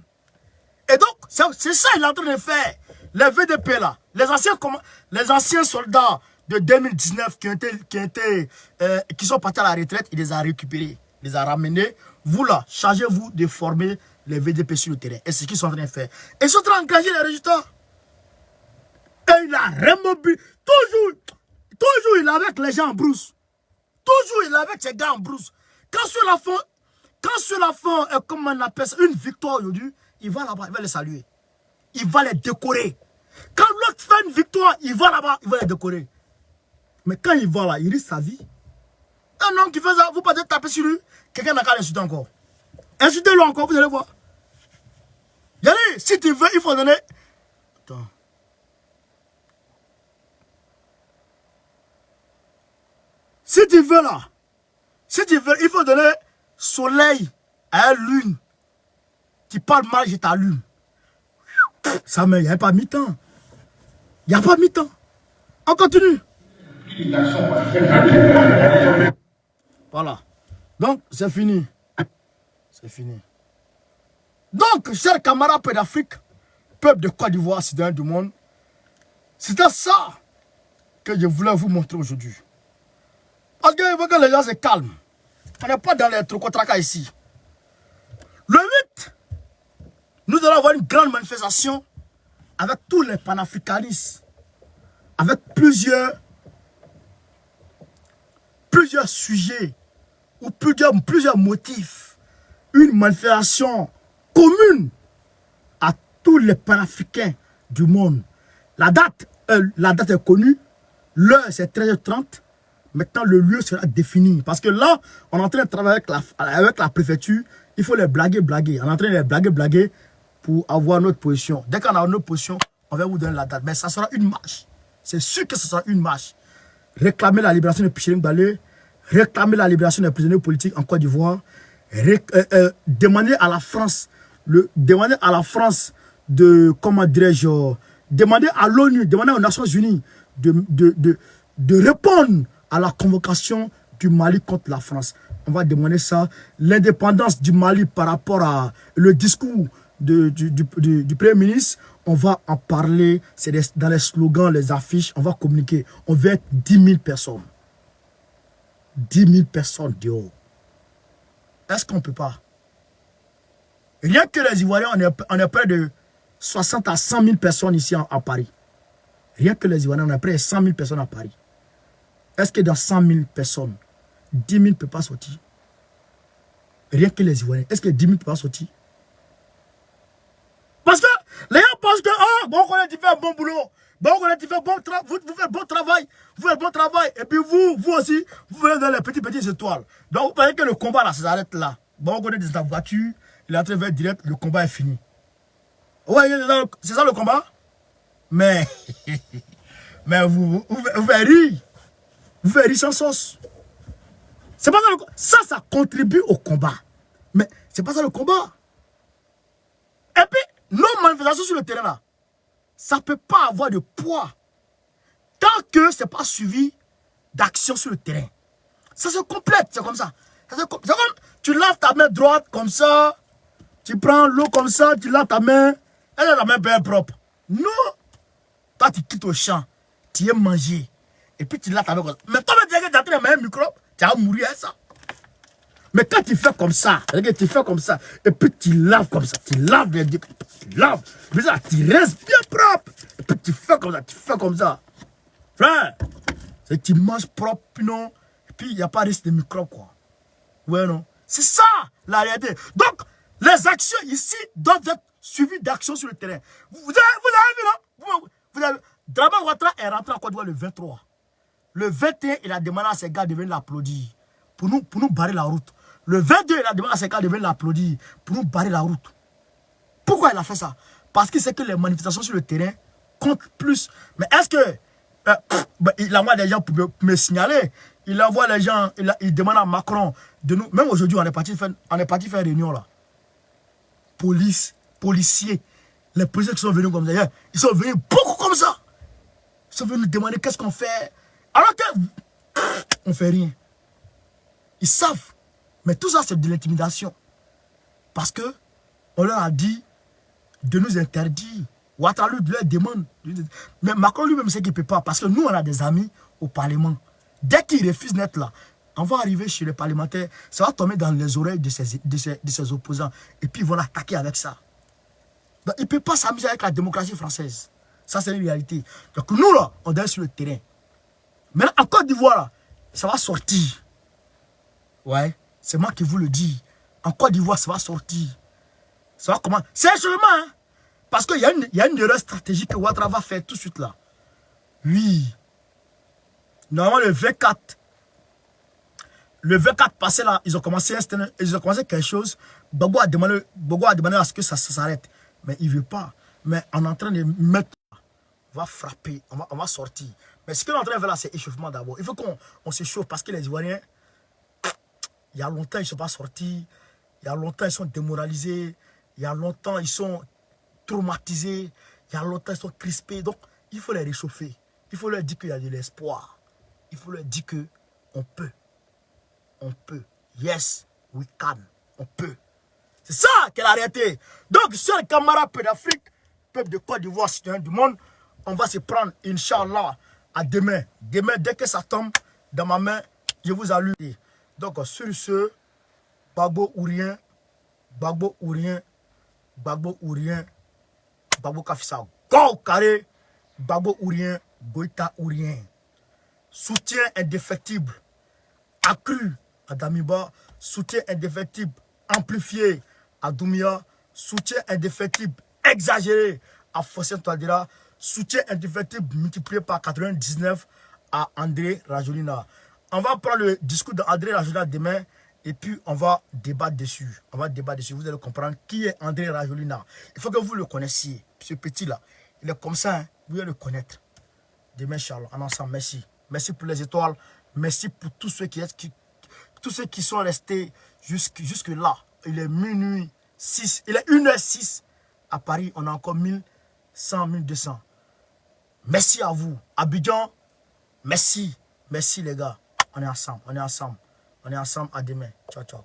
Et donc, c'est ça qu'il est en train de faire. Les VDP là, les anciens soldats de 2019 qui sont partis à la retraite, il les a récupérés, il les a ramenés. Vous là, chargez-vous de former les VDP sur le terrain. Et c'est ce qu'ils sont en train de faire. Et ils sont en train d'engager les résultats. Et il a remobilisé. Toujours il est avec les gens en brousse. Toujours il est avec ses gars en brousse. Quand ceux-là font, comment on appelle ça, une victoire aujourd'hui, il va là-bas, il va les saluer. Il va les décorer. Quand l'autre fait une victoire, il va là-bas, il va les décorer. Mais quand il va là, il risque sa vie. Un homme qui fait ça, vous pouvez taper sur lui, quelqu'un n'a qu'à l'insulter encore. Insultez-le encore, vous allez voir. Yannick, si tu veux, il faut donner... Attends. Si tu veux là, il faut donner soleil à une lune. Tu parles mal, je t'allume. Ça, mais il n'y a pas mi-temps. Il n'y a pas mi-temps. On continue. Voilà. Donc, c'est fini. C'est fini. Donc, chers camarades peu d'Afrique, peuple de Côte d'Ivoire, citoyens du monde, c'était ça que je voulais vous montrer aujourd'hui. Parce qu'il faut que les gens se calment. On n'est pas dans les trocotracas ici. Le 8, nous allons avoir une grande manifestation avec tous les panafricanistes, avec plusieurs sujets ou plusieurs motifs. Une manifestation commune à tous les panafricains du monde. La date est connue, l'heure c'est 13h30. Maintenant, le lieu sera défini. Parce que là, on est en train de travailler avec la préfecture. Il faut les blaguer. On est en train de les blaguer pour avoir notre position. Dès qu'on a notre position, on va vous donner la date. Mais ça sera une marche. C'est sûr que ce sera une marche. Réclamer la libération de Pichiring Balé. Réclamer la libération des prisonniers politiques en Côte d'Ivoire. Demander à la France comment dirais-je, demander à l'ONU, demander aux Nations Unies de répondre à la convocation du Mali contre la France. On va demander ça. L'indépendance du Mali par rapport à le discours du Premier ministre, on va en parler. C'est dans les slogans, les affiches, on va communiquer. On veut être 10 000 personnes. 10 000 personnes dehors. Est-ce qu'on ne peut pas? Rien que les Ivoiriens, on est près de 60 à 100 000 personnes ici à Paris. Rien que les Ivoiriens, on est près de 100 000 personnes à Paris. Est-ce que dans 100 000 personnes, 10 000 ne peuvent pas sortir? Rien que les Ivoiriens, est-ce que 10 000 ne peuvent pas sortir? Parce que les gens pensent que, ah, bon, tu fais un bon boulot. Bon, tu fais bon vous faites bon travail. Vous faites bon travail. Et puis vous aussi, vous venez dans les petites étoiles. Donc, vous voyez que le combat là, ça s'arrête là. Bon, on connaît dans ta voiture, il est en train de faire direct, le combat est fini. Ouais, c'est ça le combat? Mais vous faites rire. Vous faites rire sans sauce. C'est pas ça le combat. Ça contribue au combat. Mais c'est pas ça le combat. Et puis, nos manifestations sur le terrain là, ça ne peut pas avoir de poids tant que ce n'est pas suivi d'action sur le terrain. Ça se complète, c'est comme ça. C'est comme tu laves ta main droite comme ça, tu prends l'eau comme ça, tu laves ta main, elle a la main bien propre. Non, toi tu quittes au champ, tu aimes manger, et puis tu laves ta main comme ça. Mais toi, tu as en train de mettre un microbe, tu vas mourir à ça. Mais quand tu fais comme ça, et puis tu laves comme ça, tu laves, mais ça, tu restes bien propre. Et tu fais comme ça, tu fais comme ça. Frère, c'est une image propre, non? Et puis, il n'y a pas risque de microbes, quoi. Ouais, non? C'est ça, la réalité. Donc, les actions ici doivent être suivies d'actions sur le terrain. Vous avez vu, non? Vous avez... Dramane Ouattara est rentré en Côte d'Ivoire le 23. Le 21, il a demandé à ses gars de venir l'applaudir. Pour nous barrer la route. Le 22, il a demandé à ses gars de venir l'applaudir. Pour nous barrer la route. Pourquoi il a fait ça? Parce qu'il sait que les manifestations sur le terrain comptent plus. Mais est-ce que... il envoie des gens pour me signaler. Il envoie les gens, il demande à Macron de nous. Même aujourd'hui, on est parti faire une réunion là. Police, policiers, les policiers qui sont venus comme ça, ils sont venus beaucoup comme ça. Ils sont venus nous demander qu'est-ce qu'on fait. Alors que on fait rien. Ils savent. Mais tout ça, c'est de l'intimidation. Parce que on leur a dit de nous interdire. Ouattara leur demande. Mais Macron lui-même sait qu'il ne peut pas. Parce que nous, on a des amis au Parlement. Dès qu'ils refusent d'être là, on va arriver chez les parlementaires. Ça va tomber dans les oreilles de ses opposants. Et puis ils vont l'attaquer avec ça. Donc, il ne peut pas s'amuser avec la démocratie française. Ça, c'est une réalité. Donc nous, là, on est sur le terrain. Maintenant, en Côte d'Ivoire, là, ça va sortir. Ouais, c'est moi qui vous le dis. En Côte d'Ivoire, ça va sortir. Ça va comment? C'est un chemin, hein? Parce qu'il y a une erreur stratégique que Ouattara va faire tout de suite là. Oui. Normalement, le V4 passé là, ils ont commencé quelque chose. Gbagbo a demandé à ce que ça s'arrête. Mais il ne veut pas. Mais on est en train de mettre, on va frapper, on va sortir. Mais ce qu'on est en train de faire là, c'est échauffement d'abord. Il faut qu'on s'échauffe parce que les Ivoiriens, il y a longtemps, ils ne sont pas sortis. Il y a longtemps, ils sont démoralisés. Il y a longtemps, ils sont traumatisés. Il y a longtemps, ils sont crispés. Donc, il faut les réchauffer. Il faut leur dire qu'il y a de l'espoir. Il faut leur dire qu'on peut. On peut. Yes, we can. On peut. C'est ça qui est la réalité. Donc, chers camarades peu d'Afrique, peuple de Côte d'Ivoire, citoyens du monde, on va se prendre, Inch'Allah, à demain. Demain, dès que ça tombe dans ma main, je vous allume. Donc, sur ce, Gbagbo ou rien, Gbagbo ou rien, Gbagbo ou rien, Gbagbo Kafissa, go carré, Gbagbo ou rien, Goïta ou rien. Soutien indéfectible, accru à Damiba, soutien indéfectible, amplifié à Doumia, soutien indéfectible, exagéré à Fossien Touadéra, soutien indéfectible multiplié par 99 à André Rajolina. On va prendre le discours d'André Rajolina demain et puis on va débattre dessus. On va débattre dessus. Vous allez comprendre qui est André Rajolina. Il faut que vous le connaissiez. Ce petit-là, il est comme ça. Hein? Vous allez le connaître. Demain, Charles, en ensemble. Merci. Merci pour les étoiles. Merci pour tous ceux qui sont restés jusque là. Il est minuit 6. Il est 1h06. À Paris, on a encore 1100, 1200. Merci à vous. Abidjan, merci. Merci les gars. On est ensemble. On est ensemble. On est ensemble. À demain. Ciao, ciao.